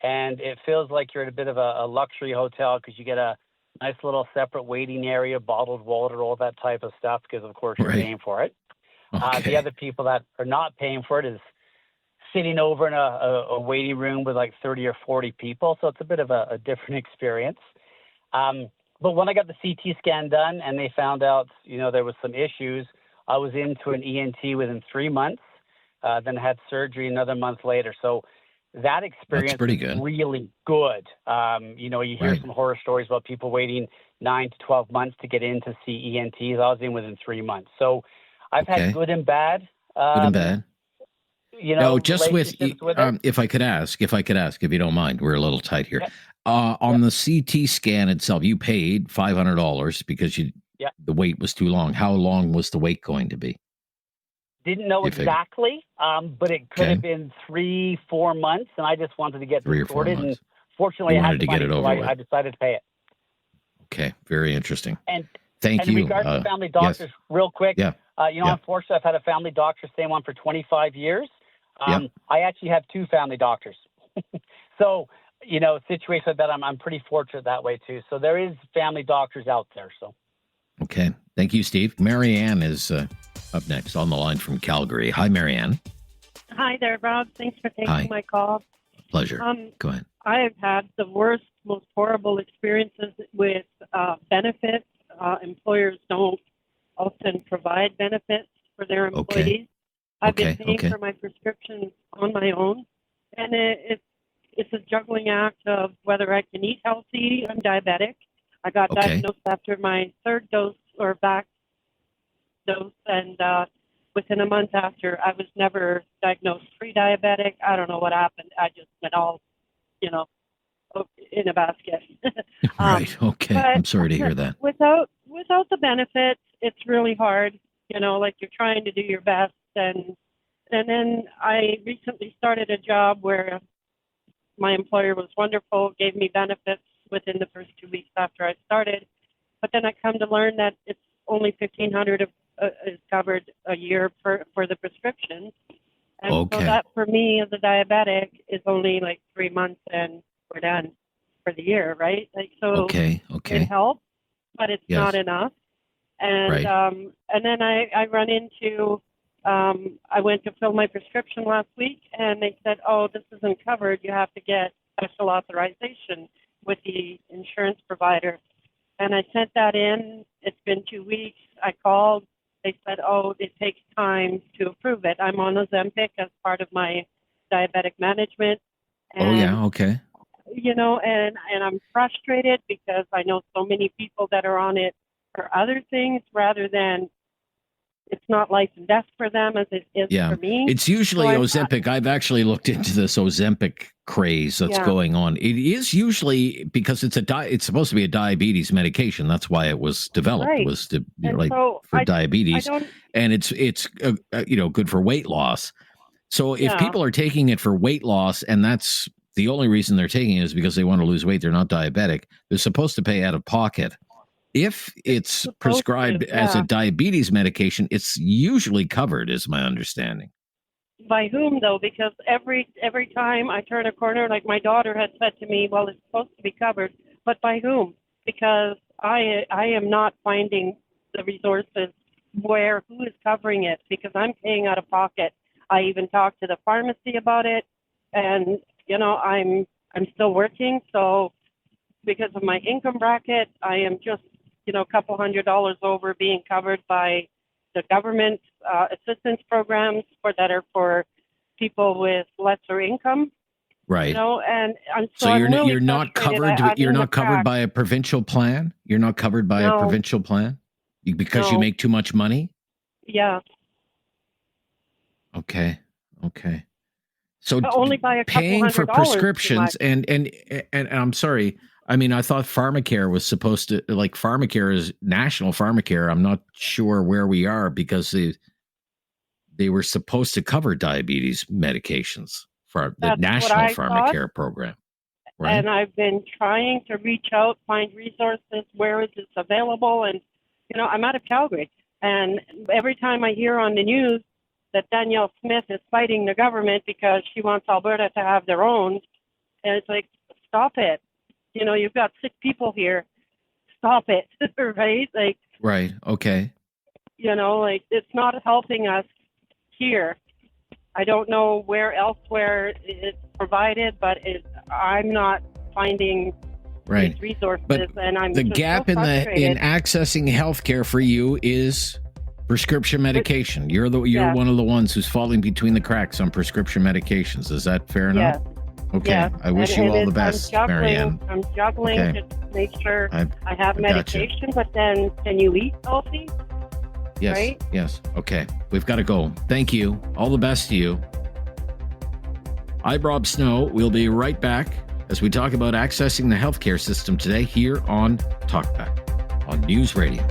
and it feels like you're at a bit of a luxury hotel because you get a nice little separate waiting area, bottled water, all that type of stuff, because of course you're paying for it. The other people that are not paying for it is sitting over in a waiting room with like 30 or 40 people. So it's a bit of a different experience. But when I got the CT scan done and they found out, there was some issues, I was into an ENT within 3 months, then had surgery another month later. So that experience is really good. You hear some horror stories about people waiting 9 to 12 months to get in to see ENTs. I was in within 3 months. So I've had good and bad. Good and bad. Just if I could ask, if you don't mind, we're a little tight here. On the CT scan itself, you paid $500 because the wait was too long. How long was the wait going to be? Didn't know exactly, but it could have been 3-4 months, and I just wanted to get this sorted. And fortunately, I had to get it over. I decided to pay it. Okay, very interesting. And thank you. In regards to family doctors, real quick, unfortunately, I've had a family doctor, same one for 25 years. I actually have 2 family doctors. So situation like that, I'm pretty fortunate that way too. So there is family doctors out there. So. Okay. Thank you, Steve. Marianne is up next on the line from Calgary. Hi, Marianne. Hi there, Rob. Thanks for taking my call. Pleasure. Go ahead. I have had the worst, most horrible experiences with benefits. Employers don't often provide benefits for their employees. Okay. I've been paying for my prescriptions on my own, and it's a juggling act of whether I can eat healthy. I'm diabetic. I got diagnosed after my third dose or back dose, and within a month after, I was never diagnosed pre-diabetic. I don't know what happened. I just went all, in a basket. Right. Okay. I'm sorry to hear that. Without the benefits, it's really hard. Like you're trying to do your best, and then I recently started a job where my employer was wonderful, gave me benefits within the first 2 weeks after I started, but then I come to learn that it's only $1,500 is covered a year for the prescription, and so that for me as a diabetic is only like 3 months and we're done for the year, right? Like so, it helps, but it's not enough. And and then I run into I went to fill my prescription last week, and they said, "Oh, this isn't covered. You have to get special authorization with the insurance provider." And I sent that in. It's been 2 weeks. I called. They said, "Oh, it takes time to approve it." I'm on Ozempic as part of my diabetic management. And, and I'm frustrated because I know so many people that are on it for other things rather than it's not life and death for them as it is for me. It's usually Ozempic. I've actually looked into this Ozempic craze that's going on. It is usually because it's supposed to be a diabetes medication. That's why it was developed was to for diabetes, and it's good for weight loss. So if people are taking it for weight loss, and that's the only reason they're taking it is because they want to lose weight, they're not diabetic. They're supposed to pay out of pocket. If it's prescribed as a diabetes medication, it's usually covered, is my understanding. By whom, though? Because every time I turn a corner, like my daughter had said to me, well, it's supposed to be covered, but by whom? Because I am not finding the resources who is covering it, because I'm paying out of pocket. I even talked to the pharmacy about it, and, I'm still working, so because of my income bracket, I am just a couple $100 over being covered by the government assistance programs that are for people with lesser income. Right. And so you're not covered. You're not covered by a provincial plan. You're not covered by a provincial plan because you make too much money. Yeah. Okay. So only by paying for prescriptions and I'm sorry. I mean, I thought Pharmacare was supposed to, Pharmacare is national Pharmacare. I'm not sure where we are because they were supposed to cover diabetes medications for the national Pharmacare program. Right? And I've been trying to reach out, find resources, where is this available? And, I'm out of Calgary. And every time I hear on the news that Danielle Smith is fighting the government because she wants Alberta to have their own, and it's like, stop it. You've got sick people here. Stop it, right? Right. Okay. It's not helping us here. I don't know where elsewhere it's provided, but I'm not finding these resources, and I'm the gap in accessing healthcare for you is prescription medication. You're one of the ones who's falling between the cracks on prescription medications. Is that fair enough? Yes. Okay, yes. I wish you all the best, Marianne. I'm juggling to make sure I have medication, but then can you eat healthy? Yes, right? Yes. Okay, we've got to go. Thank you. All the best to you. I'm Rob Snow. We'll be right back as we talk about accessing the healthcare system today here on Talkback on News Radio.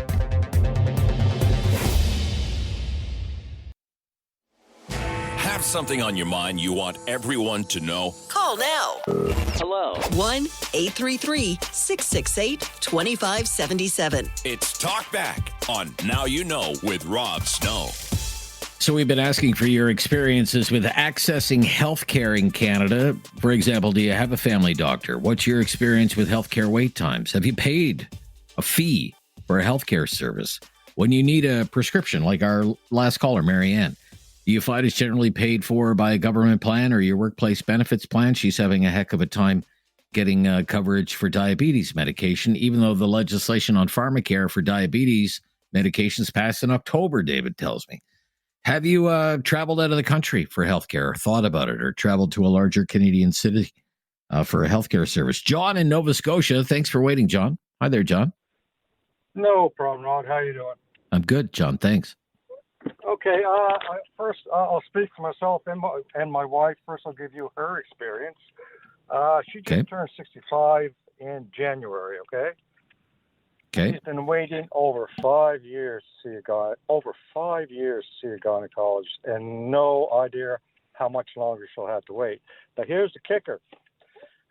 Have something on your mind you want everyone to know? Call now. Hello. 1-833-668-2577. It's Talkback on Now You Know with Rob Snow. So we've been asking for your experiences with accessing healthcare in Canada. For example, do you have a family doctor? What's your experience with healthcare wait times? Have you paid a fee for a healthcare service when you need a prescription, like our last caller, Marianne? Do you find it's generally paid for by a government plan or your workplace benefits plan? She's having a heck of a time getting coverage for diabetes medication, even though the legislation on pharmacare for diabetes medications passed in October, David tells me. Have you traveled out of the country for healthcare, or thought about it, or traveled to a larger Canadian city for a healthcare service? John in Nova Scotia. Thanks for waiting, John. Hi there, John. No problem, Rod. How you doing? I'm good, John. Thanks. Okay. First, I'll speak for myself and my wife. First, I'll give you her experience. She just turned 65 in January. Okay. She's been waiting over 5 years to see a gynecologist, and no idea how much longer she'll have to wait. Now, here's the kicker.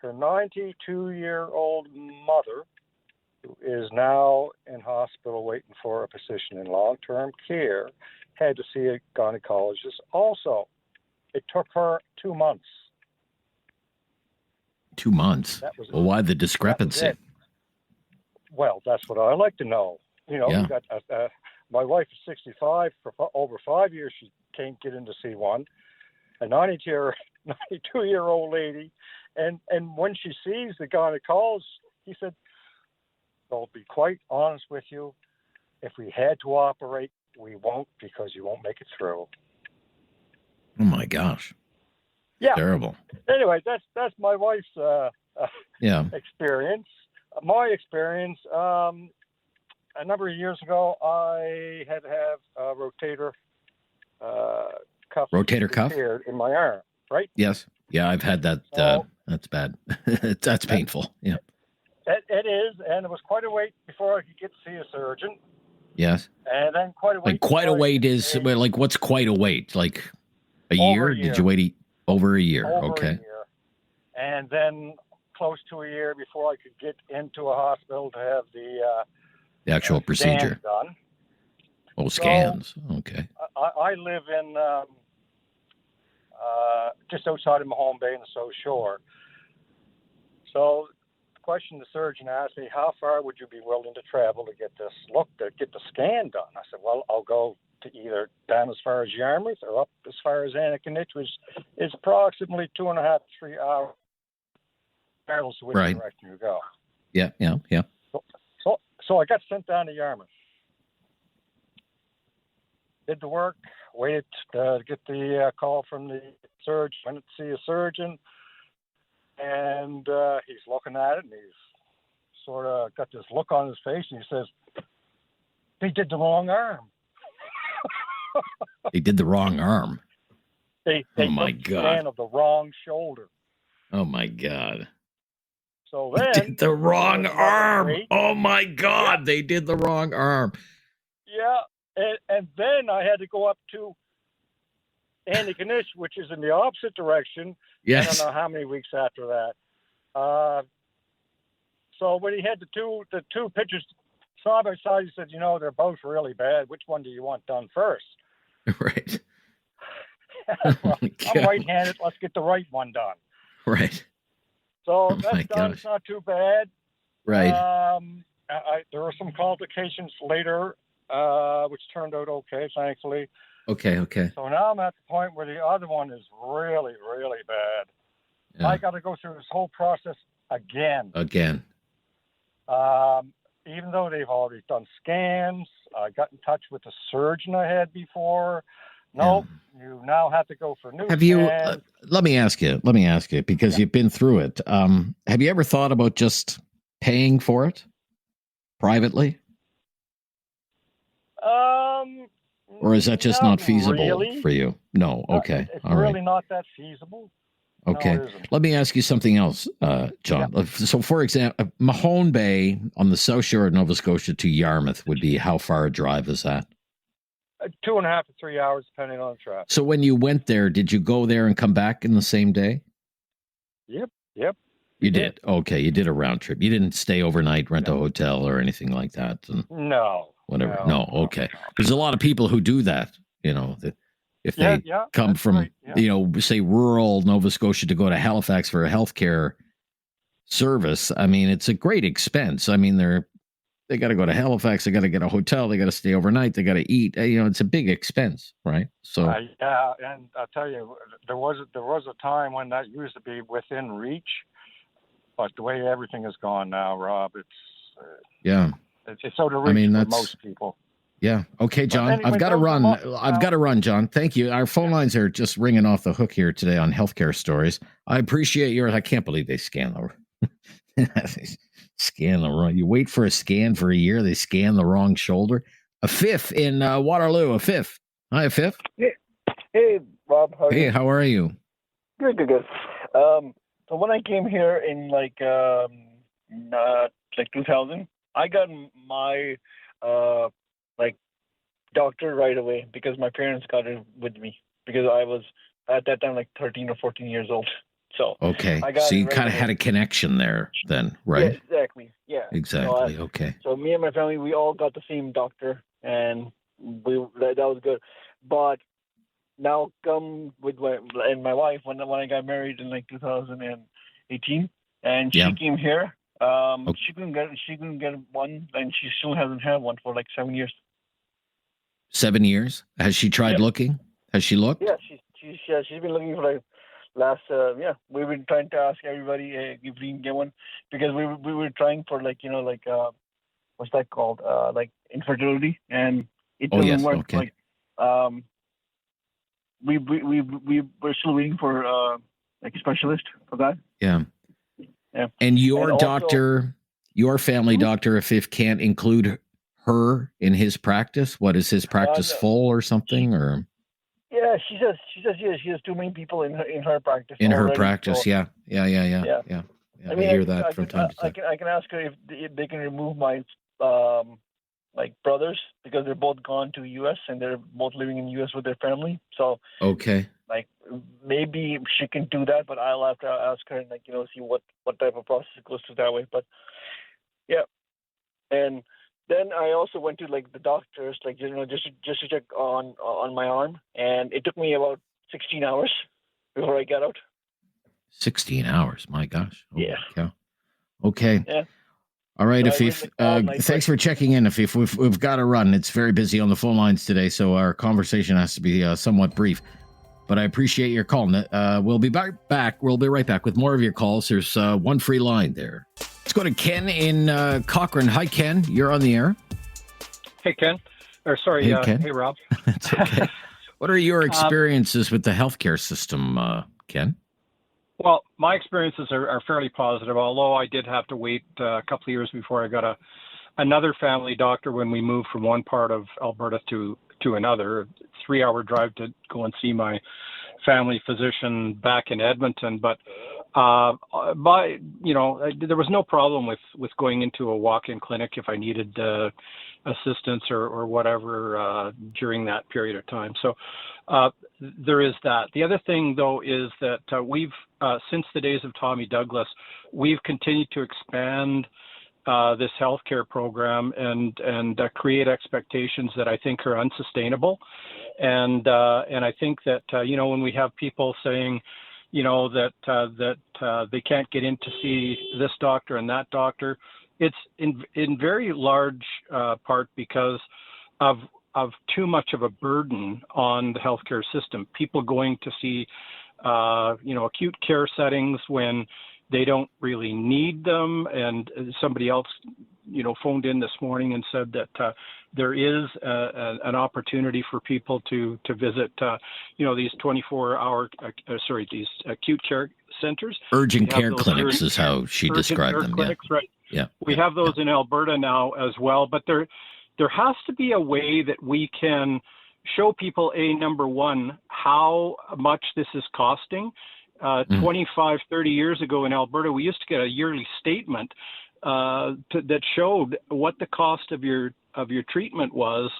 Her 92-year-old mother, who is now in hospital waiting for a position in long-term care, had to see a gynecologist also. It took her 2 months. 2 months? Well, why the discrepancy? Well, that's what I like to know. You know, we got, my wife is 65. For over 5 years, she can't get in to see one. A 92-year-old lady. And when she sees the gynecologist, he said, I'll be quite honest with you. If we had to operate, we won't, because you won't make it through. Oh, my gosh. Yeah. Terrible. Anyway, that's my wife's experience. My experience, a number of years ago, I had to have a rotator cuff. Rotator cuff? In my arm, right? Yes. Yeah, I've had that. That's bad. That's painful. Yeah. It is, and it was quite a wait before I could get to see a surgeon. Yes. And then quite a wait. Like quite a wait is, like, what's quite a wait? Like a year? Did you wait over a year? Okay. A year. And then close to a year before I could get into a hospital to have the actual procedure done. Oh, scans. Okay. I live in just outside of Mahone Bay in the South Shore. So the question the surgeon asked me, how far would you be willing to travel to get this get the scan done? I said, well, I'll go to either down as far as Yarmouth or up as far as Anakinich, which is approximately 2.5 to 3 hours. Regardless of which direction you go. Yeah. So I got sent down to Yarmouth. Did the work, waited to get the call from the surgeon, went to see a surgeon, and he's looking at it, and he's sort of got this look on his face, and he says, they did the wrong arm. They did the wrong arm? They oh, my took God. The scan of the wrong shoulder. Oh, my God. So then, they did the wrong arm. Oh, my God. They did the wrong arm. Yeah. And then I had to go up to Anakinich, which is in the opposite direction. Yes. I don't know how many weeks after that. So when he had the two pictures side by side, he said, they're both really bad. Which one do you want done first? Right. Well, I'm right-handed. Let's get the right one done. Right. So that's done. It's not too bad. Right. There were some complications later, which turned out okay, thankfully. Okay. So now I'm at the point where the other one is really, really bad. Yeah. I got to go through this whole process again. Even though they've already done scans, I got in touch with the surgeon I had before. No, you now have to go for new Have scans. you, let me ask you, because you've been through it. Have you ever thought about just paying for it privately? Or is that just not feasible for you? No. Okay. It's all really right. not that feasible. Okay. No, let me ask you something else, John. Yeah. So, for example, Mahone Bay on the South Shore of Nova Scotia to Yarmouth would be how far a drive is that? 2.5 to 3 hours, depending on the traffic. So when you went there, did you go there and come back in the same day? Yep. You did? Okay, you did a round trip. You didn't stay overnight, rent a hotel or anything like that? No. Whatever. No, okay. There's a lot of people who do that, if they come from, say rural Nova Scotia to go to Halifax for a healthcare service. I mean, it's a great expense. I mean, they got to go to Halifax. They got to get a hotel. They got to stay overnight. They got to eat. It's a big expense, right? So and I'll tell you, there was a time when that used to be within reach, but the way everything has gone now, Rob, it's out of reach for most people. Yeah. Okay, John. Anyway, I've got to run. I've got to run, John. Thank you. Our phone lines are just ringing off the hook here today on healthcare stories. I appreciate yours. I can't believe they scan the wrong. You wait for a scan for a year. They scan the wrong shoulder. A fifth in Waterloo. A fifth. Hi, a fifth. Hey, Rob. How are you? Good. So when I came here in like 2000, I got my doctor right away because my parents got it with me because I was at that time like 13 or 14 years old. So okay, so you kind of had a connection there then, right? Yeah, exactly. Yeah, exactly. Okay. So me and my family, we all got the same doctor, and that was good. But now come with my wife when I got married in like 2018, and she came here. She couldn't get one, and she still hasn't had one for like 7 years. 7 years? Has she tried looking? Has she looked? Yeah, she's been looking for like last. We've been trying to ask everybody if we can get one because we were trying for what's that called? Like infertility, and it doesn't work. Okay. We're still waiting for like a specialist for that. Yeah. Yeah. And your doctor, your family doctor, if can't include her in his practice, what is his practice full or something? Or yeah, she says she has too many people in her practice. In already, her practice, so. Yeah. I mean, hear that from time to time. I can ask her if they can remove my brothers because they're both gone to U.S. and they're both living in U.S. with their family. So okay, maybe she can do that, but I'll have to ask her and see what type of process goes through that way. But yeah, and then I also went to the doctors, just to check on my arm, and it took me about 16 hours before I got out. 16 hours, my gosh. Yeah. Okay. Yeah. All right, Afif. Thanks for checking in, Afif. We've got to run. It's very busy on the phone lines today, so our conversation has to be somewhat brief. But I appreciate your call. We'll be back. We'll be right back with more of your calls. There's one free line there. Let's go to Ken in Cochrane. Hi, Ken. You're on the air. Hey, Ken. Hey, Ken. Hey, Rob. That's okay. What are your experiences with the healthcare system, Ken? Well, my experiences are fairly positive, although I did have to wait a couple of years before I got another family doctor when we moved from one part of Alberta to another. A 3-hour drive to go and see my family physician back in Edmonton. But there was no problem with going into a walk-in clinic if I needed assistance or whatever during that period of time. So there is that. The other thing, though, is that we've, since the days of Tommy Douglas, we've continued to expand this healthcare program and create expectations that I think are unsustainable. And I think that, when we have people saying, that they can't get in to see this doctor and that doctor, it's in very large part because of too much of a burden on the healthcare system. People going to see, acute care settings when they don't really need them. And somebody else, phoned in this morning and said that there is an opportunity for people to visit, these 24-hour, these acute care centers. Urgent care clinics is how she described them. Clinics, yeah. Right. Yeah. We have those in Alberta now as well, but there has to be a way that we can show people, number one, how much this is costing. 25, 30 years ago in Alberta, we used to get a yearly statement that showed what the cost of your treatment was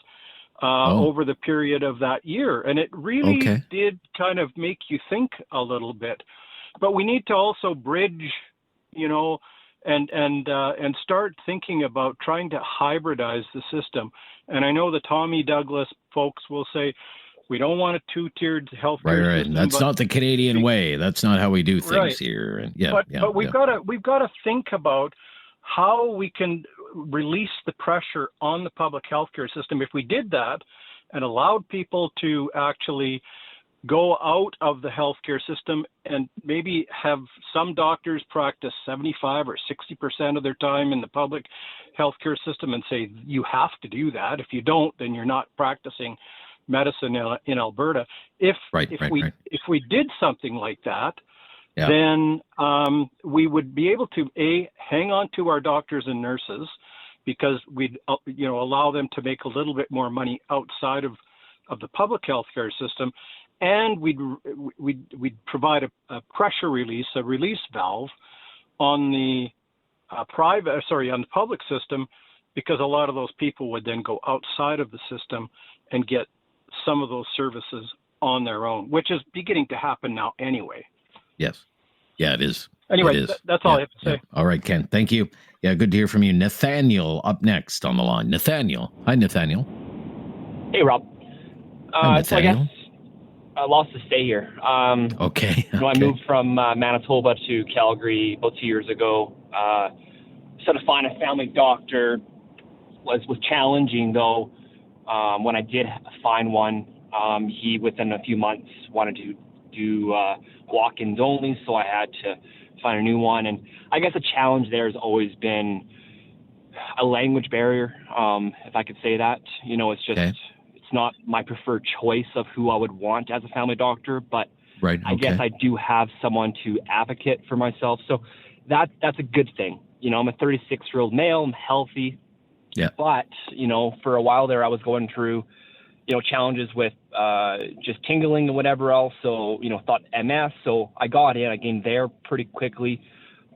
over the period of that year. And it really did kind of make you think a little bit. But we need to also bridge, and start thinking about trying to hybridize the system. And I know the Tommy Douglas folks will say, We don't want a two-tiered healthcare Right. system. That's not the Canadian way. That's not how we do things here. And but we've got to think about how we can release the pressure on the public healthcare system. If we did that and allowed people to actually go out of the healthcare system and maybe have some doctors practice 75 or 60% of their time in the public healthcare system and say, you have to do that. If you don't, then you're not practicing medicine in Alberta. If we did something like that, then we would be able to hang on to our doctors and nurses, because we'd allow them to make a little bit more money outside of the public healthcare system, and we'd provide a pressure release, a release valve on the on the public system, because a lot of those people would then go outside of the system and get some of those services on their own, which is beginning to happen now anyway. Yes. Yeah, it is. Anyway, it is. That's all I have to say. Yeah. All right, Ken. Thank you. Yeah, good to hear from you. Nathaniel up next on the line. Nathaniel. Hi, Nathaniel. Hey, Rob. Hi, so I guess I lost to stay here. Okay. I moved from Manitoba to Calgary about 2 years ago. So to find a family doctor was challenging, though. When I did find one, he within a few months wanted to do walk-ins only, so I had to find a new one. And I guess the challenge there has always been a language barrier, if I could say that. It's just it's not my preferred choice of who I would want as a family doctor, but I guess I do have someone to advocate for myself. So that's a good thing. I'm a 36-year-old male. I'm healthy. Yeah. But, for a while there, I was going through, challenges with just tingling and whatever else. So, thought MS. So I got in. I gained there pretty quickly.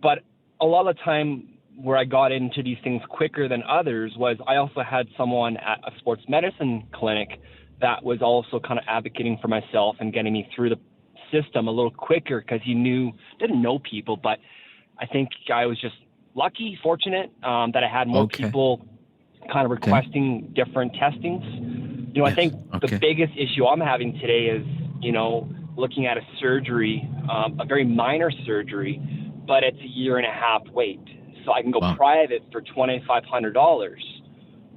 But a lot of the time where I got into these things quicker than others was I also had someone at a sports medicine clinic that was also kind of advocating for myself and getting me through the system a little quicker, because he didn't know people, but I think I was just lucky, fortunate that I had more people kind of requesting different testings. I think the biggest issue I'm having today is, looking at a surgery, a very minor surgery, but it's a 1.5 year wait. So I can go private for $2,500.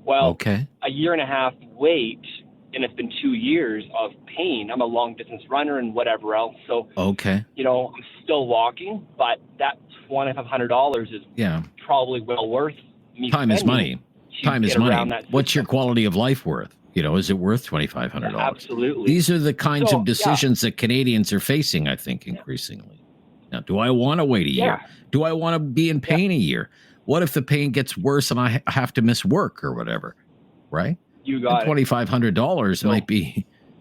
Well, a 1.5 year wait, and it's been 2 years of pain. I'm a long distance runner and whatever else. So, I'm still walking, but that $2,500 is probably well worth me. Time is money. Time is money. What's your quality of life worth? Is it worth $2,500? Absolutely. These are the kinds of decisions that Canadians are facing, I think, increasingly. Now, do I want to wait a year? Do I want to be in pain a year? What if the pain gets worse and I have to miss work or whatever? Right? You got $2,500 might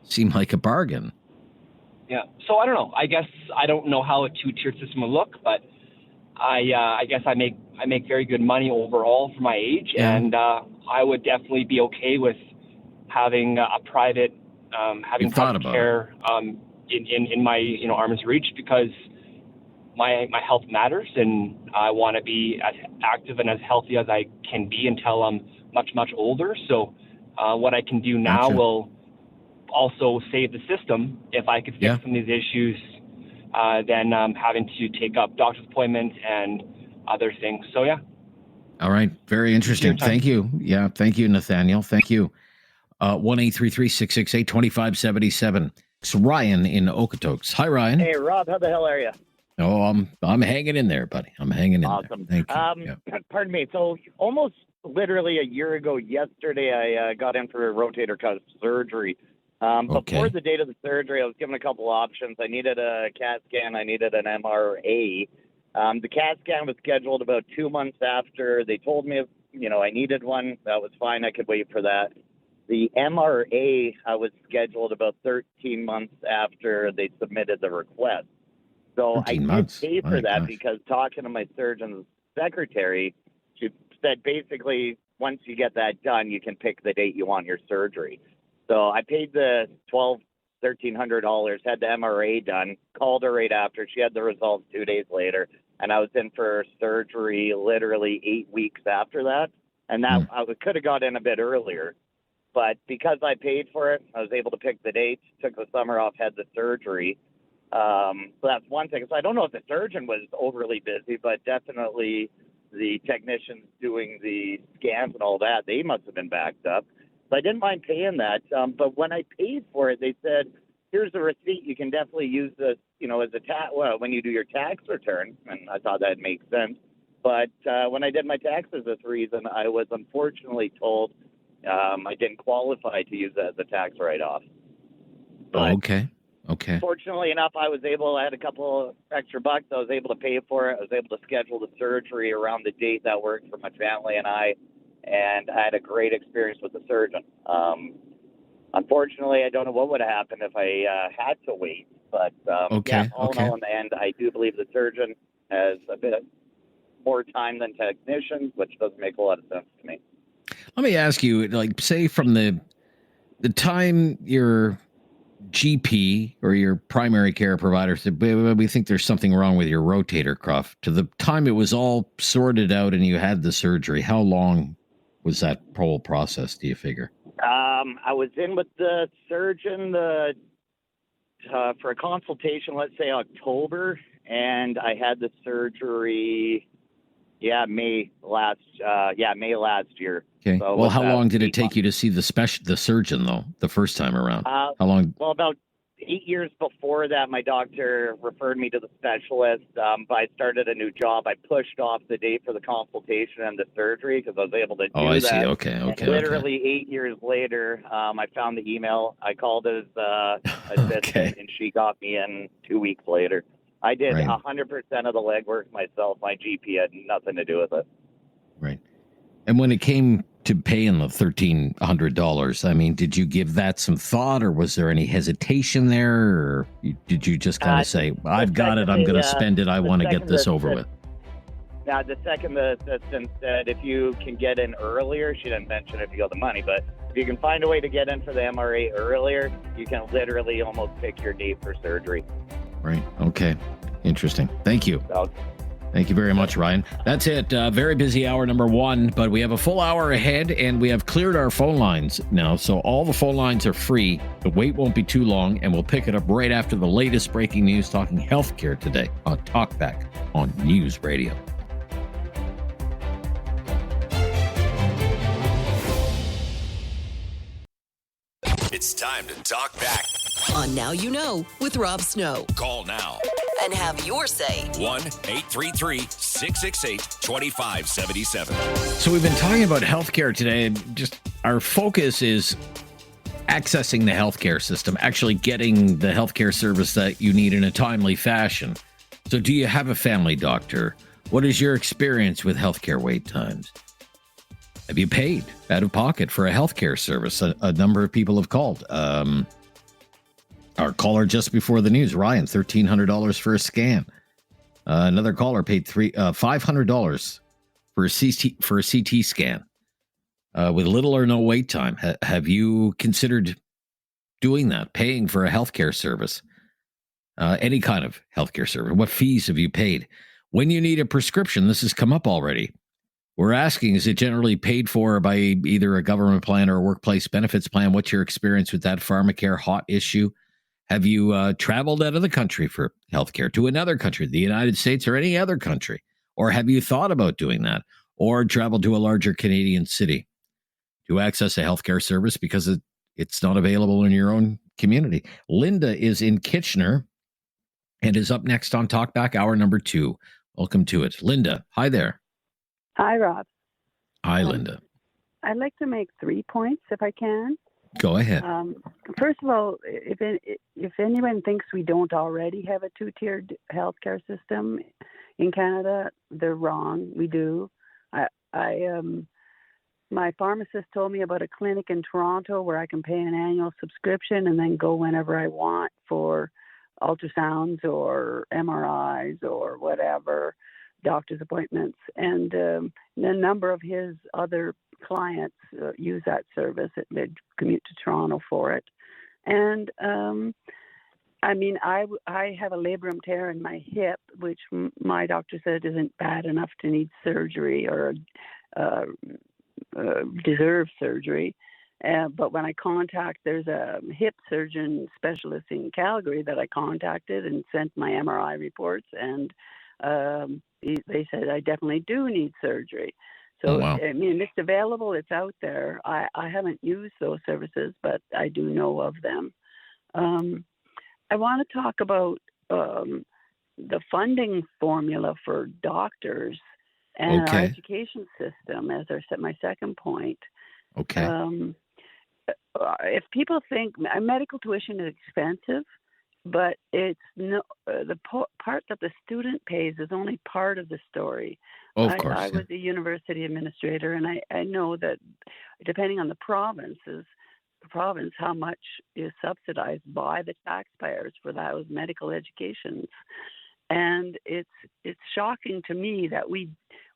seem like a bargain. Yeah. So I don't know. I guess I don't know how a two-tiered system will look, but I guess I make very good money overall for my age, and I would definitely be okay with having a private private care in my arm's reach, because my health matters, and I want to be as active and as healthy as I can be until I'm much older. So what I can do now will also save the system if I could fix some of these issues than having to take up doctor's appointments and other things. So All right. Very interesting. Thank you. Yeah. Thank you, Nathaniel. Thank you. 1-833-668-2577. It's Ryan in Okotoks. Hi, Ryan. Hey, Rob. How the hell are you? Oh, I'm hanging in there, buddy. I'm hanging in awesome. there. Thank you. Pardon me. So almost literally a year ago yesterday, I got in for a rotator cuff surgery. Before the date of the surgery, I was given a couple options. I needed a CAT scan. I needed an MRA. The CAT scan was scheduled about 2 months after. They told me, I needed one. That was fine. I could wait for that. The MRA was scheduled about 13 months after they submitted the request. So I did pay for that because talking to my surgeon's secretary, she said basically once you get that done, you can pick the date you want your surgery. So I paid the $1,300, had the MRA done, called her right after. She had the results 2 days later, and I was in for surgery literally 8 weeks after that. And that I could have got in a bit earlier. But because I paid for it, I was able to pick the dates, took the summer off, had the surgery. So that's one thing. So I don't know if the surgeon was overly busy, but definitely the technicians doing the scans and all that, they must have been backed up. So I didn't mind paying that. But when I paid for it, they said, here's the receipt. You can definitely use this, as a when you do your tax return. And I thought that made sense. But when I did my taxes this reason, I was unfortunately told I didn't qualify to use that as a tax write-off. Okay. Fortunately enough, I had a couple extra bucks. I was able to pay for it. I was able to schedule the surgery around the date that worked for my family and I had a great experience with the surgeon. Unfortunately, I don't know what would have happened if I had to wait. But all in all, in the end, I do believe the surgeon has a bit more time than technicians, which doesn't make a lot of sense to me. Let me ask you, say from the time your GP or your primary care provider said, we think there's something wrong with your rotator cuff, to the time it was all sorted out and you had the surgery, how long was that whole process, do you figure? I was in with the surgeon for a consultation, let's say October, and I had the surgery, May last year. Okay. So well, how long did it take you to see the surgeon, though, the first time around? How long? Well, about 8 years before that, my doctor referred me to the specialist. But I started a new job. I pushed off the date for the consultation and the surgery because I was able to do that. Oh, I see. Okay. And literally 8 years later, I found the email. I called his assistant, and she got me in 2 weeks later. I did 100% of the legwork myself. My GP had nothing to do with it. Right. And when it came to paying the $1,300, I mean, did you give that some thought, or was there any hesitation there, or did you just kind of say, I've got it, I'm going to spend it, I want to get this over with? Now, the second the assistant said if you can get in earlier, she didn't mention if you got the money, but if you can find a way to get in for the MRA earlier, you can literally almost pick your date for surgery. Right. Okay. Interesting. Thank you. Thank you very much, Ryan. That's it. Very busy hour number one, but we have a full hour ahead, and we have cleared our phone lines now, so all the phone lines are free. The wait won't be too long, and we'll pick it up right after the latest breaking news talking healthcare today on Talkback on News Radio. It's time to talk back on Now You Know with Rob Snow. Call now and have your say. 1-833-668-2577. So we've been talking about healthcare today. Just our focus is accessing the healthcare system, actually getting the healthcare service that you need in a timely fashion. So do you have a family doctor? What is your experience with healthcare wait times? Have you paid out of pocket for a healthcare service? A number of people have called. Our caller just before the news, Ryan, $1,300 for a scan. Another caller paid $500 for a CT scan with little or no wait time. Have you considered doing that, paying for a healthcare service? Any kind of healthcare service? What fees have you paid? When you need a prescription, this has come up already. We're asking, is it generally paid for by either a government plan or a workplace benefits plan? What's your experience with that pharmacare hot issue? Have you traveled out of the country for healthcare to another country, the United States or any other country? Or have you thought about doing that? Or traveled to a larger Canadian city to access a healthcare service because it's not available in your own community? Linda is in Kitchener and is up next on Talkback, hour number 2. Welcome to it. Linda, hi there. Hi, Rob. Hi, Linda. I'd like to make 3 points, if I can. Go ahead. First of all, if anyone thinks we don't already have a 2-tiered healthcare system in Canada, they're wrong. We do. My pharmacist told me about a clinic in Toronto where I can pay an annual subscription and then go whenever I want for ultrasounds or MRIs or whatever, doctor's appointments. And a number of his other clients use that service. They commute to Toronto for it. And I mean, I have a labrum tear in my hip, which my doctor said isn't bad enough to need surgery or deserve surgery. But when I there's a hip surgeon specialist in Calgary that I contacted and sent my MRI reports, and they said I definitely do need surgery. So, wow. I mean, it's available, it's out there. I haven't used those services, but I do know of them. I want to talk about the funding formula for doctors and our education system as my second point. Okay. If people think medical tuition is expensive, but it's no the part that the student pays is only part of the story. Of course. I was a university administrator, and I know that depending on the province, how much is subsidized by the taxpayers for those medical educations. And it's shocking to me that we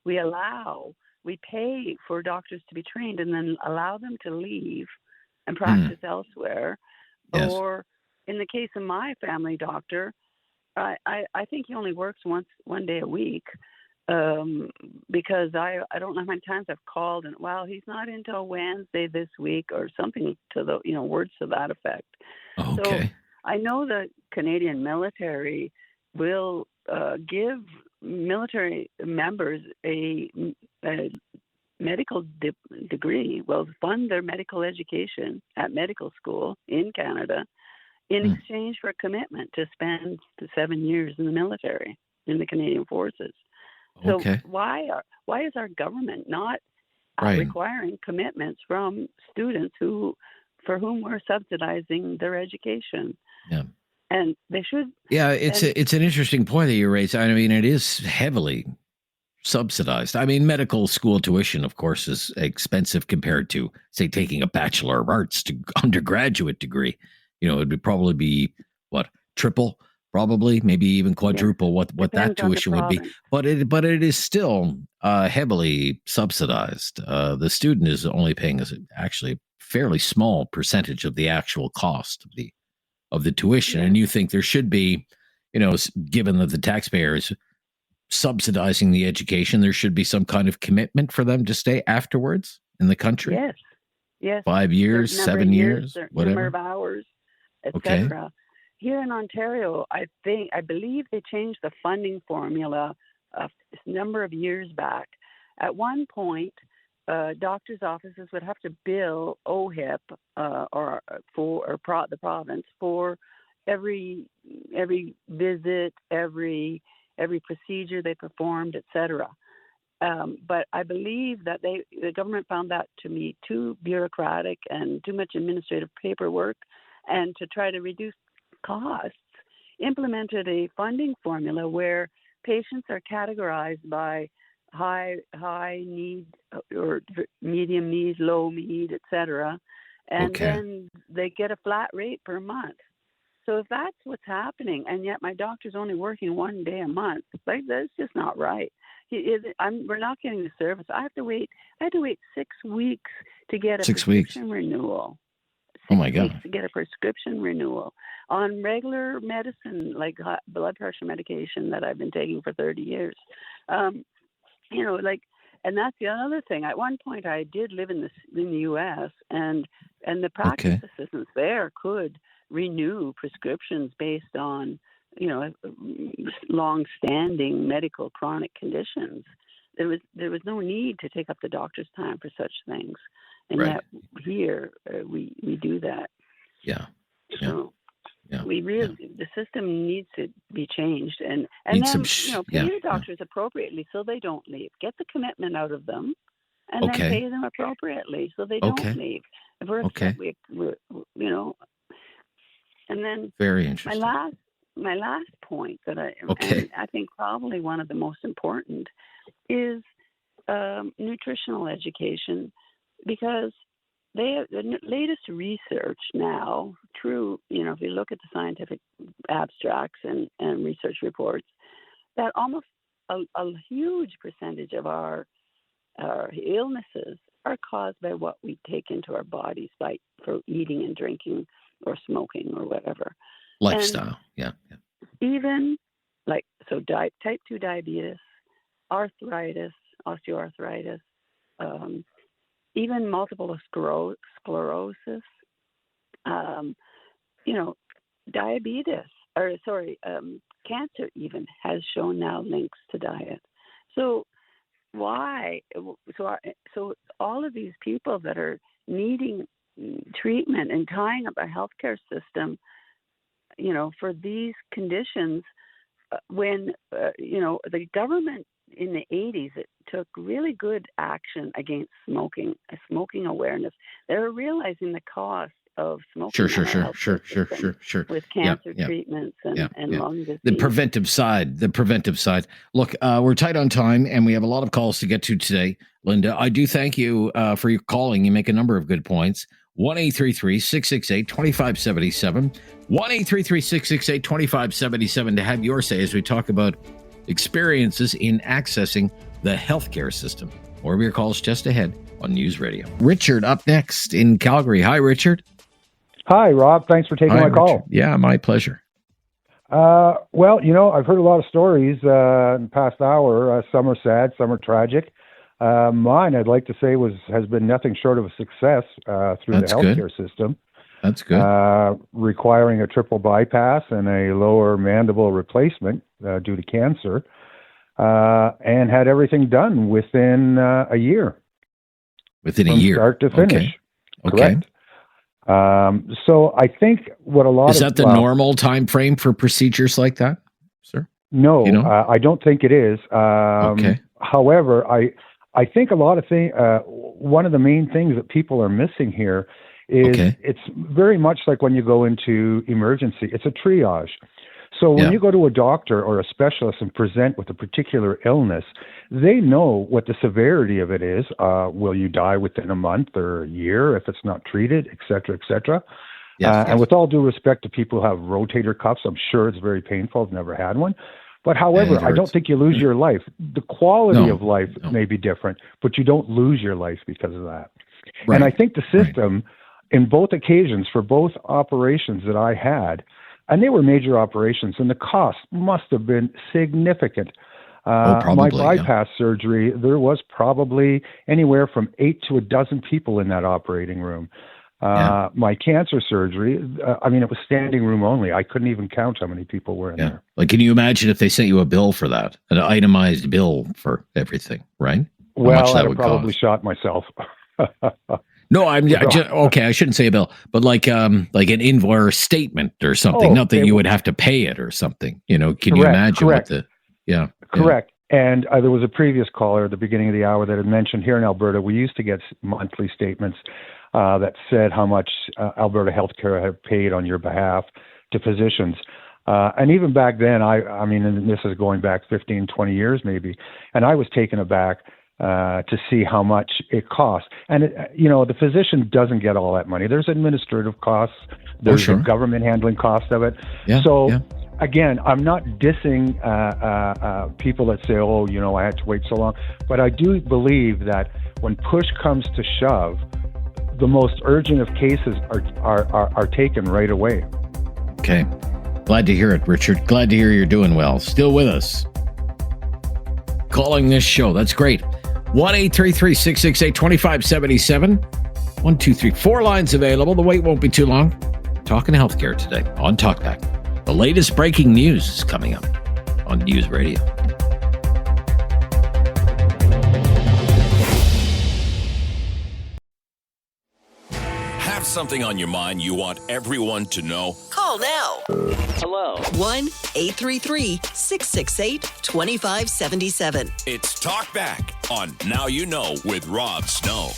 pay for doctors to be trained and then allow them to leave and practice elsewhere. Yes. Or in the case of my family doctor, I think he only works one day a week, because I don't know how many times I've called and, well, he's not until Wednesday this week or something to the, words to that effect. Okay. So I know the Canadian military will give military members a medical degree, will fund their medical education at medical school in Canada in exchange for a commitment to spend 7 years in the military, in the Canadian Forces. So why is our government not requiring commitments from students for whom we're subsidizing their education? Yeah. And they should. Yeah, it's an interesting point that you raise. I mean, it is heavily subsidized. I mean, medical school tuition, of course, is expensive compared to, say, taking a Bachelor of Arts to undergraduate degree. It would probably be triple, probably, maybe even quadruple what that tuition would be. But it is still heavily subsidized. The student is only paying actually a fairly small percentage of the actual cost of the tuition. And you think there should be, given that the taxpayer is subsidizing the education, there should be some kind of commitment for them to stay afterwards in the country? Yes. 5 years, 7 years, whatever. Number of hours, etc. Here in Ontario, I believe they changed the funding formula a number of years back. At one point, doctors' offices would have to bill OHIP the province for every visit, every procedure they performed, etc. But I believe that the government found that to be too bureaucratic and too much administrative paperwork, and to try to reduce costs, implemented a funding formula where patients are categorized by high need or medium need, low need, etc. And then they get a flat rate per month. So if that's what's happening, and yet my doctor's only working 1 day a month, that's just not right. We're not getting the service. I had to wait 6 weeks to get a prescription renewal. Oh my God! To get a prescription renewal on regular medicine, like blood pressure medication that I've been taking for 30 years. And that's the other thing. At one point, I did live in the U.S. and the practice assistants there could renew prescriptions based on long-standing medical chronic conditions. There was no need to take up the doctor's time for such things, and yet here we do that. Yeah. So the system needs to be changed, and Needs then pay the doctors appropriately so they don't leave. Get the commitment out of them, and then pay them appropriately so they don't leave. If we're upset, and then very interesting. My last point that and I think probably one of the most important is nutritional education, because the latest research now, if you look at the scientific abstracts and research reports, that almost a huge percentage of our illnesses are caused by what we take into our bodies for eating and drinking or smoking or whatever. Lifestyle, Even type 2 diabetes, arthritis, osteoarthritis, even multiple sclerosis, diabetes, cancer even has shown now links to diet. So why? So all of these people that are needing treatment and tying up a healthcare system, for these conditions, when the government in the 80s, it took really good action against smoking awareness. They're realizing the cost of smoking. Sure. With cancer treatments and lung disease. The preventive side. Look, we're tight on time, and we have a lot of calls to get to today. Linda, I do thank you for your calling. You make a number of good points. 1-833-668-2577. 1-833-668-2577 to have your say as we talk about experiences in accessing the healthcare system. More of your calls just ahead on News Radio. Richard up next in Calgary. Hi, Richard. Hi, Rob. Thanks for taking my call. Yeah, my pleasure. Well, I've heard a lot of stories in the past hour. Some are sad, some are tragic. Mine, I'd like to say, has been nothing short of a success through the healthcare system. That's good. Requiring a triple bypass and a lower mandible replacement due to cancer, and had everything done within a year. Within a year, start to finish. Okay. Correct. So I think what a lot is that the normal time frame for procedures like that, sir? No, I don't think it is. Okay. However, I think a lot of things. One of the main things that people are missing here is it's very much like when you go into emergency. It's a triage. So when you go to a doctor or a specialist and present with a particular illness, they know what the severity of it is. Will you die within a month or a year if it's not treated, et cetera, et cetera. And with all due respect to people who have rotator cuffs, I'm sure it's very painful. I've never had one. But however, I don't think you lose your life. The quality of life may be different, but you don't lose your life because of that. Right. And I think the system, in both occasions, for both operations that I had, and they were major operations, and the cost must have been significant. My bypass surgery, there was probably anywhere from 8 to a dozen people in that operating room. My cancer surgery, it was standing room only. I couldn't even count how many people were in there. Like, can you imagine if they sent you a bill for that, an itemized bill for everything, right? Well, I'd have probably shot myself. No, I shouldn't say a bill, but like an invoice or statement or something. Not that you would have to pay it or something. Can you imagine what the? Yeah. Correct. And there was a previous caller at the beginning of the hour that had mentioned here in Alberta, we used to get monthly statements that said how much Alberta Healthcare had paid on your behalf to physicians. And even back then, and this is going back 15, 20 years maybe, and I was taken aback to see how much it costs. And, the physician doesn't get all that money. There's administrative costs. There's a government handling cost of it. Again, I'm not dissing people that say, I had to wait so long. But I do believe that when push comes to shove, the most urgent of cases are taken right away. Okay. Glad to hear it, Richard. Glad to hear you're doing well. Still with us. Calling this show. That's great. 1-833-668-2577. 1, 2, 3, 4 lines available. The wait won't be too long. Talking healthcare today on Talkback. The latest breaking news is coming up on News Radio. Have something on your mind you want everyone to know? Call now. Hello. 1-833-668-2577. It's Talkback on Now You Know with Rob Snow.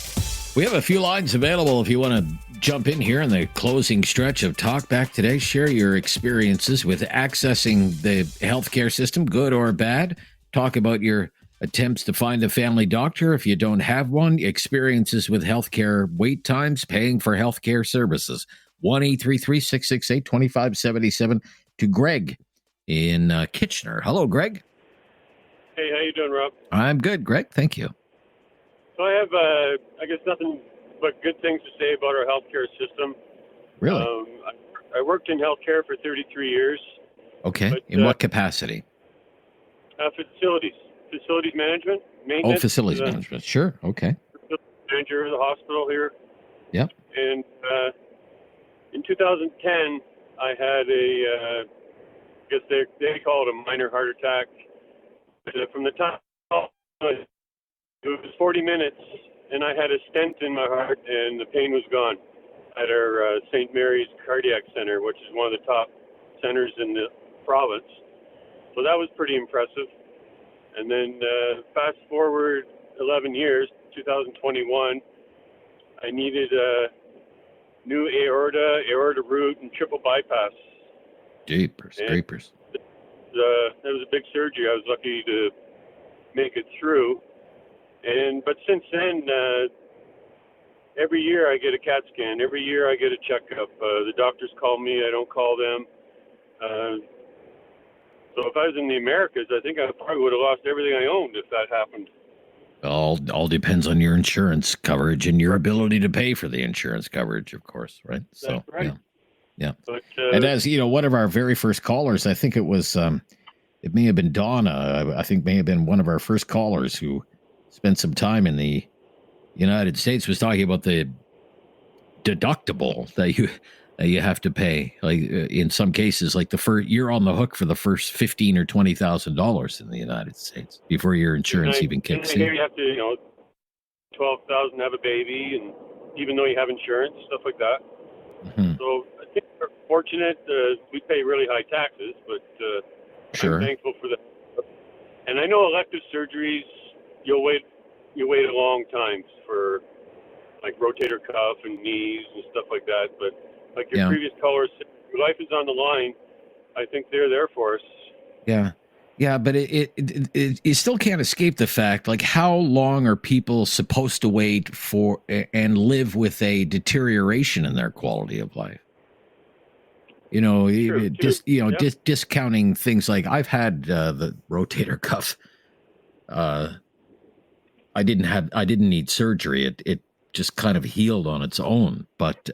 We have a few lines available if you want to jump in here in the closing stretch of Talkback today. Share your experiences with accessing the healthcare system, good or bad. Talk about your attempts to find a family doctor if you don't have one, experiences with healthcare wait times, paying for healthcare services. 1-833-668-2577 to Greg in Kitchener. Hello, Greg. Hey, how you doing, Rob? I'm good, Greg. Thank you. So I have, I guess, nothing but good things to say about our healthcare system. Really? I worked in healthcare for 33 years. Okay. In what capacity? Facilities management. Maintenance. Facilities management. Sure. Okay. manager of the hospital here. Yep. And in 2010, I had I guess they call it a minor heart attack. From the time, it was 40 minutes, and I had a stent in my heart, and the pain was gone at our St. Mary's Cardiac Center, which is one of the top centers in the province. So that was pretty impressive. And then fast forward 11 years, 2021, I needed a new aorta root, and triple bypass. Jeepers, creepers. That was a big surgery. I was lucky to make it through. But since then, every year I get a CAT scan. Every year I get a checkup. The doctors call me. I don't call them. So if I was in the Americas, I think I probably would have lost everything I owned if that happened. All depends on your insurance coverage and your ability to pay for the insurance coverage, of course, right? That's right. Yeah. But, and as you know, one of our very first callers, I think it was, it may have been Donna, I think may have been one of our first callers who spent some time in the United States, was talking about the deductible that you have to pay. Like in some cases, like you're on the hook for the first $15,000 or $20,000 in the United States before your insurance even kicks in. Here you have to, $12,000 have a baby, and even though you have insurance, stuff like that. Mm-hmm. So I think we're fortunate. We pay really high taxes, but sure. I'm thankful for that. And I know elective surgeries, you'll wait a long time for like rotator cuff and knees and stuff like that. But like your previous caller said, your life is on the line. I think they're there for us. Yeah. Yeah, but it still can't escape the fact, like, how long are people supposed to wait for and live with a deterioration in their quality of life? Discounting things like I've had the rotator cuff. I didn't need surgery. It just kind of healed on its own, but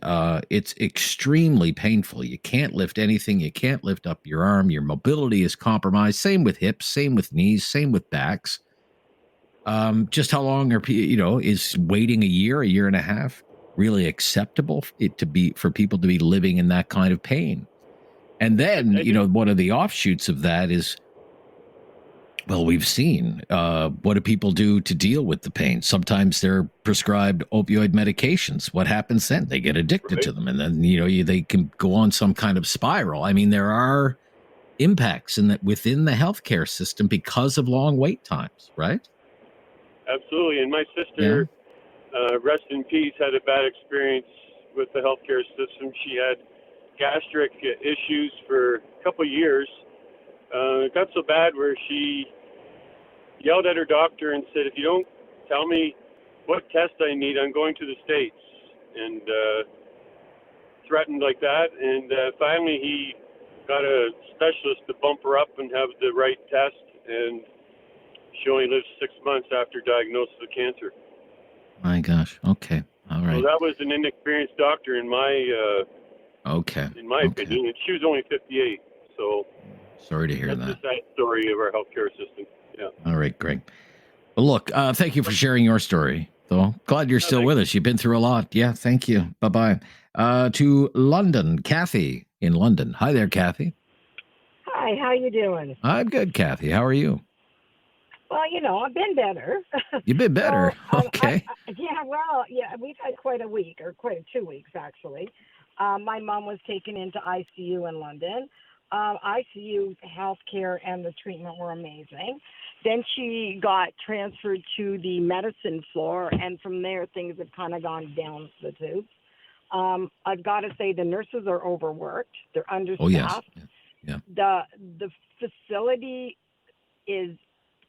it's extremely painful. You can't lift anything. You can't lift up your arm. Your mobility is compromised. Same with hips, same with knees, same with backs. Just how long is waiting a year and a half really acceptable for people to be living in that kind of pain? And then, one of the offshoots of that is, well, we've seen what do people do to deal with the pain? Sometimes they're prescribed opioid medications. What happens then? They get addicted to them, and then they can go on some kind of spiral. I mean, there are impacts within the healthcare system because of long wait times, right? Absolutely. And my sister, rest in peace, had a bad experience with the healthcare system. She had gastric issues for a couple of years. It got so bad where she yelled at her doctor and said, if you don't tell me what test I need, I'm going to the States, and threatened like that. And finally he got a specialist to bump her up and have the right test, and she only lived 6 months after diagnosis of cancer. My gosh. Okay. All right. So that was an inexperienced doctor in my opinion, and she was only 58. So sorry to hear that's that. the sad story of our healthcare system. Yeah. All right, Greg. Well, look, thank you for sharing your story, though. Glad you're still with us. You've been through a lot. Yeah, thank you. Bye-bye. To London, Kathy in London. Hi there, Kathy. Hi, how you doing? I'm good, Kathy. How are you? Well, I've been better. You've been better. Okay. We've had quite a week, or quite 2 weeks, actually. My mom was taken into ICU in London. ICU healthcare and the treatment were amazing. Then she got transferred to the medicine floor, and from there things have kind of gone down the tubes. I've got to say the nurses are overworked. They're understaffed. Oh, yes. Yeah. The facility is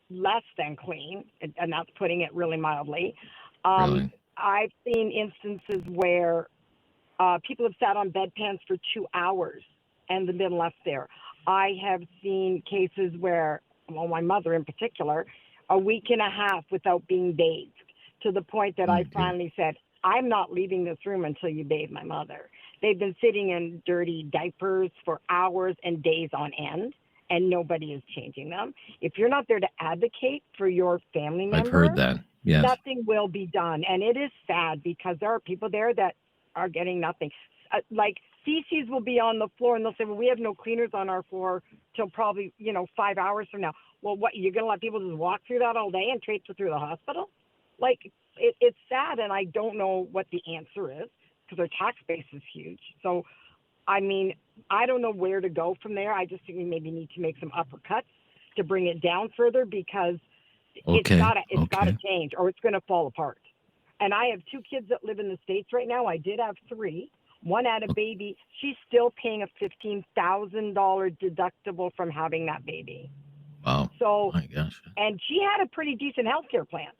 less than clean, and that's putting it really mildly. Really? I've seen instances where people have sat on bedpans for 2 hours and then been left there. I have seen cases where, my mother in particular, a week and a half without being bathed, to the point that I finally said, I'm not leaving this room until you bathe my mother. They've been sitting in dirty diapers for hours and days on end, and nobody is changing them. If you're not there to advocate for your family member, I've heard that. Yes. nothing will be done. And it is sad because there are people there that are getting nothing. Like feces will be on the floor and they'll say, well, we have no cleaners on our floor till probably, 5 hours from now. Well, what, you're going to let people just walk through that all day and traipse through the hospital? Like, it's sad, and I don't know what the answer is because our tax base is huge. So, I mean, I don't know where to go from there. I just think we maybe need to make some uppercuts to bring it down further because it's gotta change or it's going to fall apart. And I have 2 kids that live in the States right now. I did have 3. One had a baby. She's still paying a $15,000 deductible from having that baby. Wow. So, my gosh. And she had a pretty decent healthcare plan,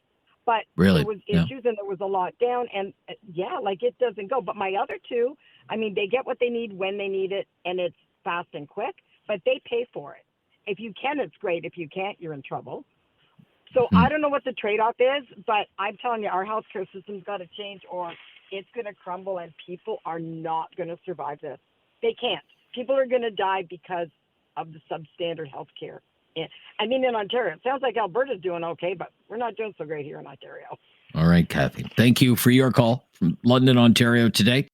but Really? there was issues and there was a lockdown, and it doesn't go. But my other 2, I mean, they get what they need when they need it, and it's fast and quick, but they pay for it. If you can, it's great. If you can't, you're in trouble. So I don't know what the trade-off is, but I'm telling you, our healthcare system's got to change or it's going to crumble and people are not going to survive this. They can't. People are going to die because of the substandard healthcare. I mean, in Ontario, it sounds like Alberta's doing okay, but we're not doing so great here in Ontario. All right, Kathy. Thank you for your call from London, Ontario today.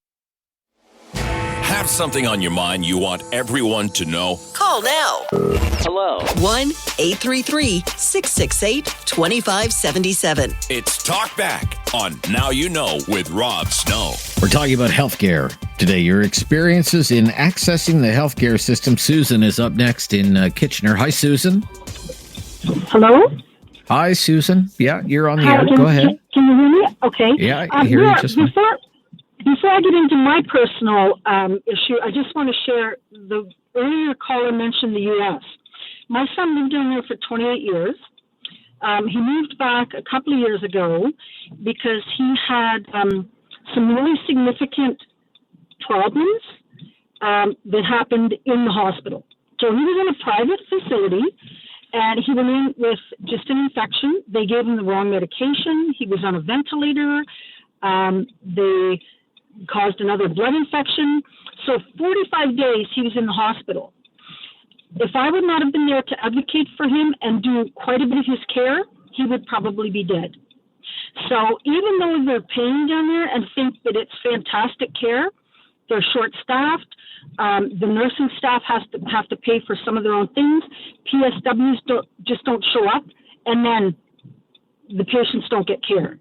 Have something on your mind you want everyone to know? Call now. Hello. 1-833-668-2577. It's Talk Back on Now You Know with Rob Snow. We're talking about healthcare today. Your experiences in accessing the healthcare system. Susan is up next in Kitchener. Hi, Susan. Hello? Hi, Susan. Yeah, you're on the air. Go ahead. Can you hear me? Okay. Yeah, I hear you just fine. Before I get into my personal issue, I just want to share the earlier caller mentioned the U.S. My son lived down there for 28 years. He moved back a couple of years ago because he had some really significant problems that happened in the hospital. So he was in a private facility, and he went in with just an infection. They gave him the wrong medication. He was on a ventilator. They caused another blood infection. So 45 days he was in the hospital. If I would not have been there to advocate for him and do quite a bit of his care, he would probably be dead. So even though they're paying down there and think that it's fantastic care, they're short-staffed. The nursing staff have to pay for some of their own things. PSWs don't show up, and then the patients don't get care.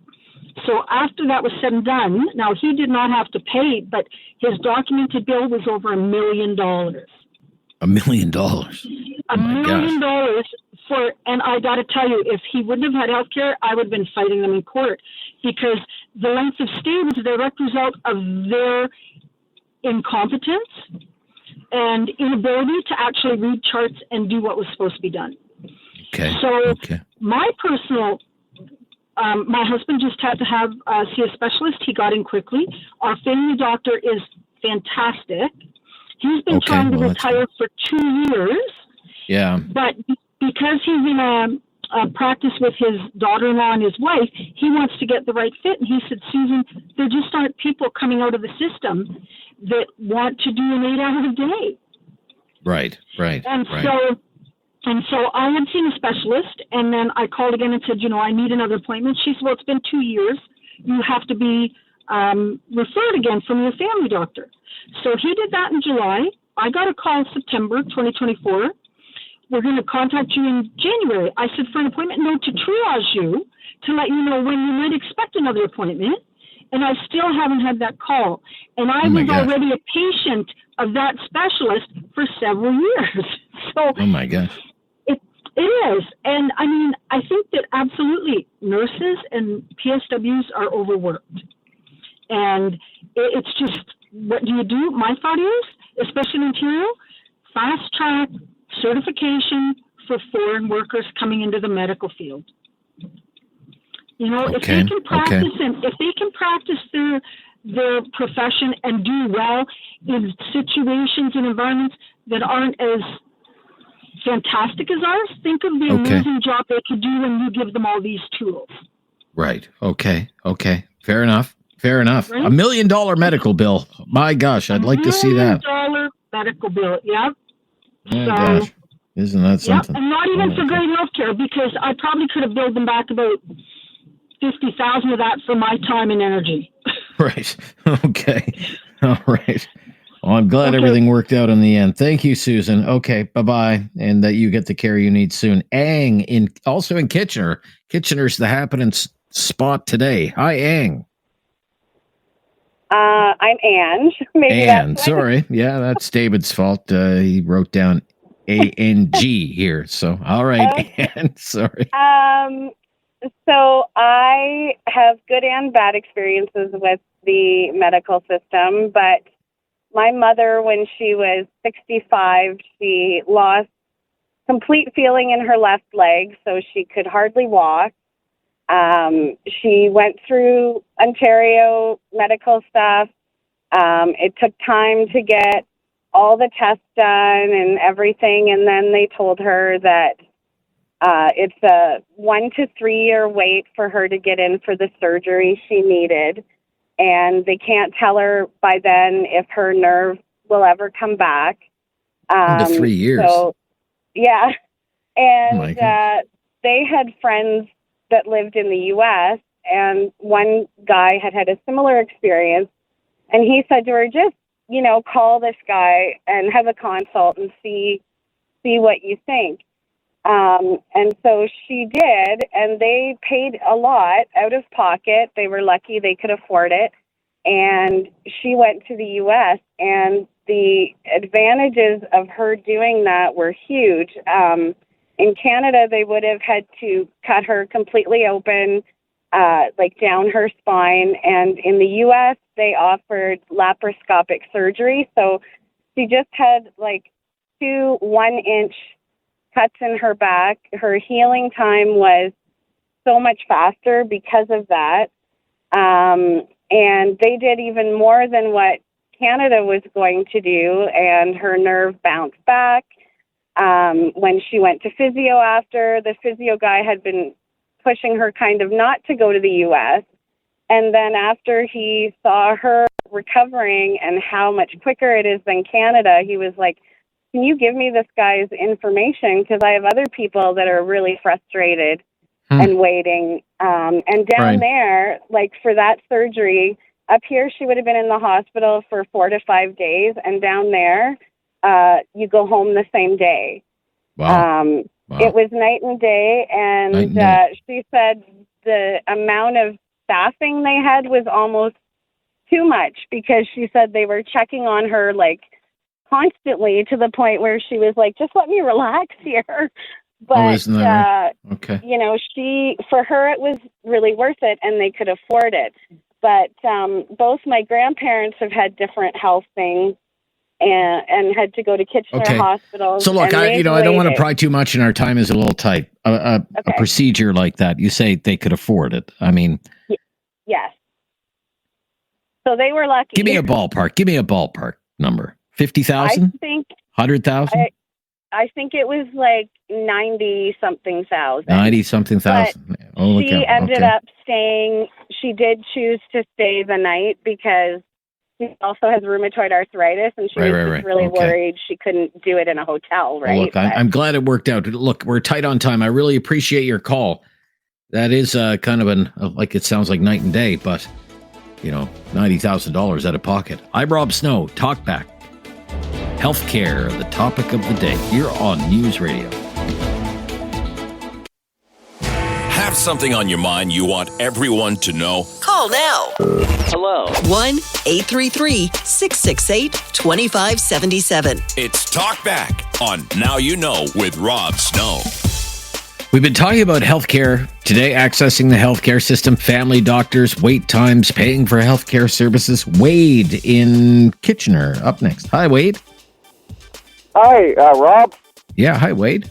So after that was said and done, now he did not have to pay, but his documented bill was over $1 million. $1 million. $1 million for, and I got to tell you, if he wouldn't have had health care, I would have been fighting them in court because the length of stay was a direct result of their incompetence and inability to actually read charts and do what was supposed to be done. Okay. So my personal, my husband just had to see a specialist. He got in quickly. Our family doctor is fantastic. He's been trying to retire for 2 years. Yeah. But because he's in a practice with his daughter-in-law and his wife, he wants to get the right fit. And he said, Susan, there just aren't people coming out of the system that want to do an 8-hour day. Right. And so I had seen a specialist, and then I called again and said, I need another appointment. She said, well, it's been 2 years. You have to be referred again from your family doctor. So he did that in July. I got a call in September 2024. We're going to contact you in January. I said, for an appointment, no, to triage you, to let you know when you might expect another appointment. And I still haven't had that call. And I was already a patient of that specialist for several years. So, oh my gosh. It is. And I mean, I think that absolutely nurses and PSWs are overworked. And it's just, what do you do? My thought is, especially in Ontario, fast track certification for foreign workers coming into the medical field. If they can practice and if they can practice their profession and do well in situations and environments that aren't as fantastic as ours, think of the amazing job they could do when you give them all these tools. Right. Okay. Fair enough. Right? $1 million medical bill. My gosh, I'd like to see that. $1 million medical bill. Yep. Oh, gosh. Isn't that something? Yep, and not even for great health care, because I probably could have billed them back about 50,000 of that for my time and energy. Right. Okay. All right. Well, I'm glad everything worked out in the end. Thank you, Susan. Okay, bye-bye, and that you get the care you need soon. Ang, also in Kitchener. Kitchener's the happening spot today. Hi, Ang. I'm Ange. Maybe Anne, sorry. Yeah, that's David's fault. He wrote down A-N-G here. So, all right, Okay. Anne, sorry. So I have good and bad experiences with the medical system, but my mother, when she was 65, she lost complete feeling in her left leg, so she could hardly walk. She went through Ontario medical stuff. It took time to get all the tests done and everything, and then they told her that it's a 1 to 3 year wait for her to get in for the surgery she needed, and they can't tell her by then if her nerve will ever come back. 1 to 3 years. So, yeah. And my goodness. they had friends that lived in the U.S., and one guy had had a similar experience, and he said to her, just, call this guy and have a consult and see what you think. And so she did, and they paid a lot out of pocket. They were lucky they could afford it. And she went to the U.S., and the advantages of her doing that were huge. In Canada, they would have had to cut her completely open, down her spine. And in the U.S., they offered laparoscopic surgery. So she just had 2 1-inch cuts in her back. Her healing time was so much faster because of that. And they did even more than what Canada was going to do, and her nerve bounced back. When she went to physio after, the physio guy had been pushing her kind of not to go to the U.S. And then after he saw her recovering and how much quicker it is than Canada, he was like, can you give me this guy's information? Because I have other people that are really frustrated and waiting. And down there, for that surgery, up here she would have been in the hospital for 4 to 5 days. And down there, you go home the same day. Wow. It was night and day. And she said the amount of staffing they had was almost too much, because she said they were checking on her constantly, to the point where she was like, just let me relax here. But, isn't that right? Okay. for her, it was really worth it, and they could afford it. But both my grandparents have had different health things and had to go to Kitchener Hospital. So look, I don't want to pry too much, and our time is a little tight. A procedure like that, you say they could afford it. I mean, yes. So they were lucky. Give me a ballpark number. 50,000? I think 100,000? I think it was 90-something thousand. 90-something thousand. She ended up staying. She did choose to stay the night because she also has rheumatoid arthritis, and she was just really worried she couldn't do it in a hotel, right? Well, look, I'm glad it worked out. Look, we're tight on time. I really appreciate your call. That is kind of it sounds like night and day, but, $90,000 out of pocket. I'm Rob Snow. Talk back. Healthcare, the topic of the day. You're on News Radio. Have something on your mind you want everyone to know? Call now. Hello. 1-833-668-2577. It's Talk Back on Now You Know with Rob Snow. We've been talking about healthcare today, accessing the healthcare system, family doctors, wait times, paying for healthcare services. Wade in Kitchener up next. Hi, Wade. Hi, Rob. Yeah, hi, Wade.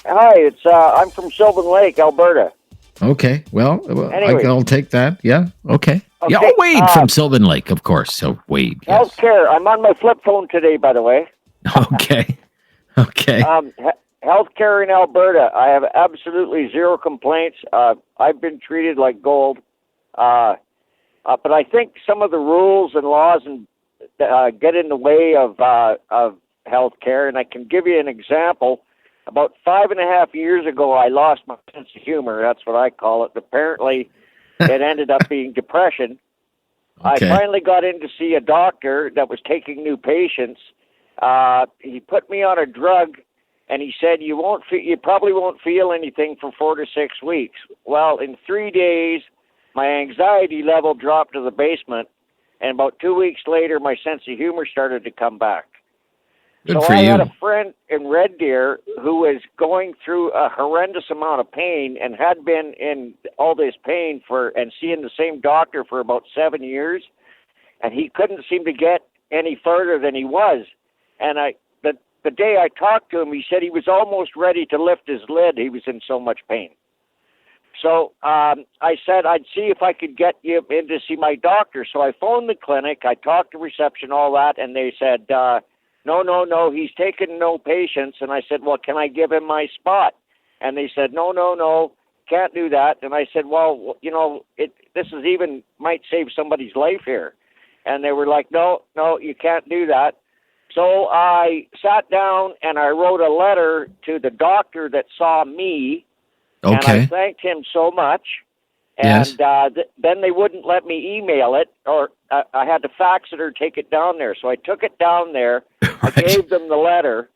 Hi, I'm from Sylvan Lake, Alberta. Okay, well, Anyway. I'll take that. Yeah, okay. Yeah, Wade from Sylvan Lake, of course. So Wade. Yes. Healthcare. I'm on my flip phone today, by the way. Okay. Healthcare in Alberta. I have absolutely zero complaints. I've been treated like gold. But I think some of the rules and laws get in the way of healthcare. And I can give you an example. about 5.5 years ago, I lost my sense of humor. That's what I call it. Apparently, it ended up being depression. Okay. I finally got in to see a doctor that was taking new patients. He put me on a drug, and he said, you probably won't feel anything for 4 to 6 weeks. Well, in 3 days, my anxiety level dropped to the basement, and about 2 weeks later, my sense of humor started to come back. Good so for I you. had a friend in Red Deer who was going through a horrendous amount of pain and had been in all this pain and seeing the same doctor for about 7 years, and he couldn't seem to get any further than he was. And the day I talked to him, he said he was almost ready to lift his lid. He was in so much pain. So I said I'd see if I could get you in to see my doctor. So I phoned the clinic. I talked to reception, all that, and they said, no, he's taken no patients. And I said, well, can I give him my spot? And they said, no, can't do that. And I said, well, this is even might save somebody's life here. And they were like, no, you can't do that. So I sat down and I wrote a letter to the doctor that saw me. Okay. And I thanked him so much. And then they wouldn't let me email it, or I had to fax it or take it down there. So I took it down there. Right. I gave them the letter.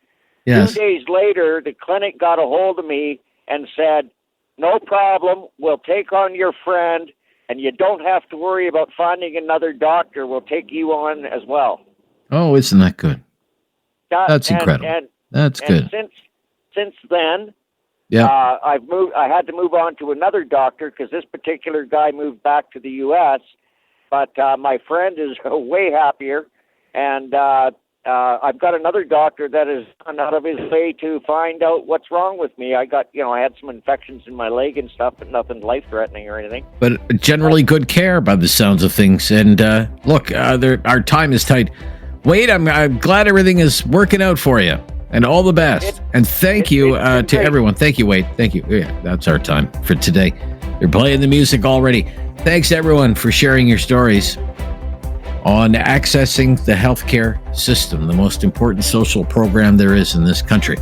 Yes. 2 days later, the clinic got a hold of me and said, no problem, we'll take on your friend, and you don't have to worry about finding another doctor. We'll take you on as well. Oh, isn't that good? That's incredible. That's good. Since then, I had to move on to another doctor because this particular guy moved back to the U.S., but my friend is way happier, and I've got another doctor that has gone out of his way to find out what's wrong with me. I had some infections in my leg and stuff, but nothing life-threatening or anything. But generally good care by the sounds of things. And look, our time is tight. Wade, I'm glad everything is working out for you. And all the best. And thank you to everyone. Thank you, Wade. Thank you. Yeah, that's our time for today. You're playing the music already. Thanks, everyone, for sharing your stories on accessing the healthcare system, the most important social program there is in this country.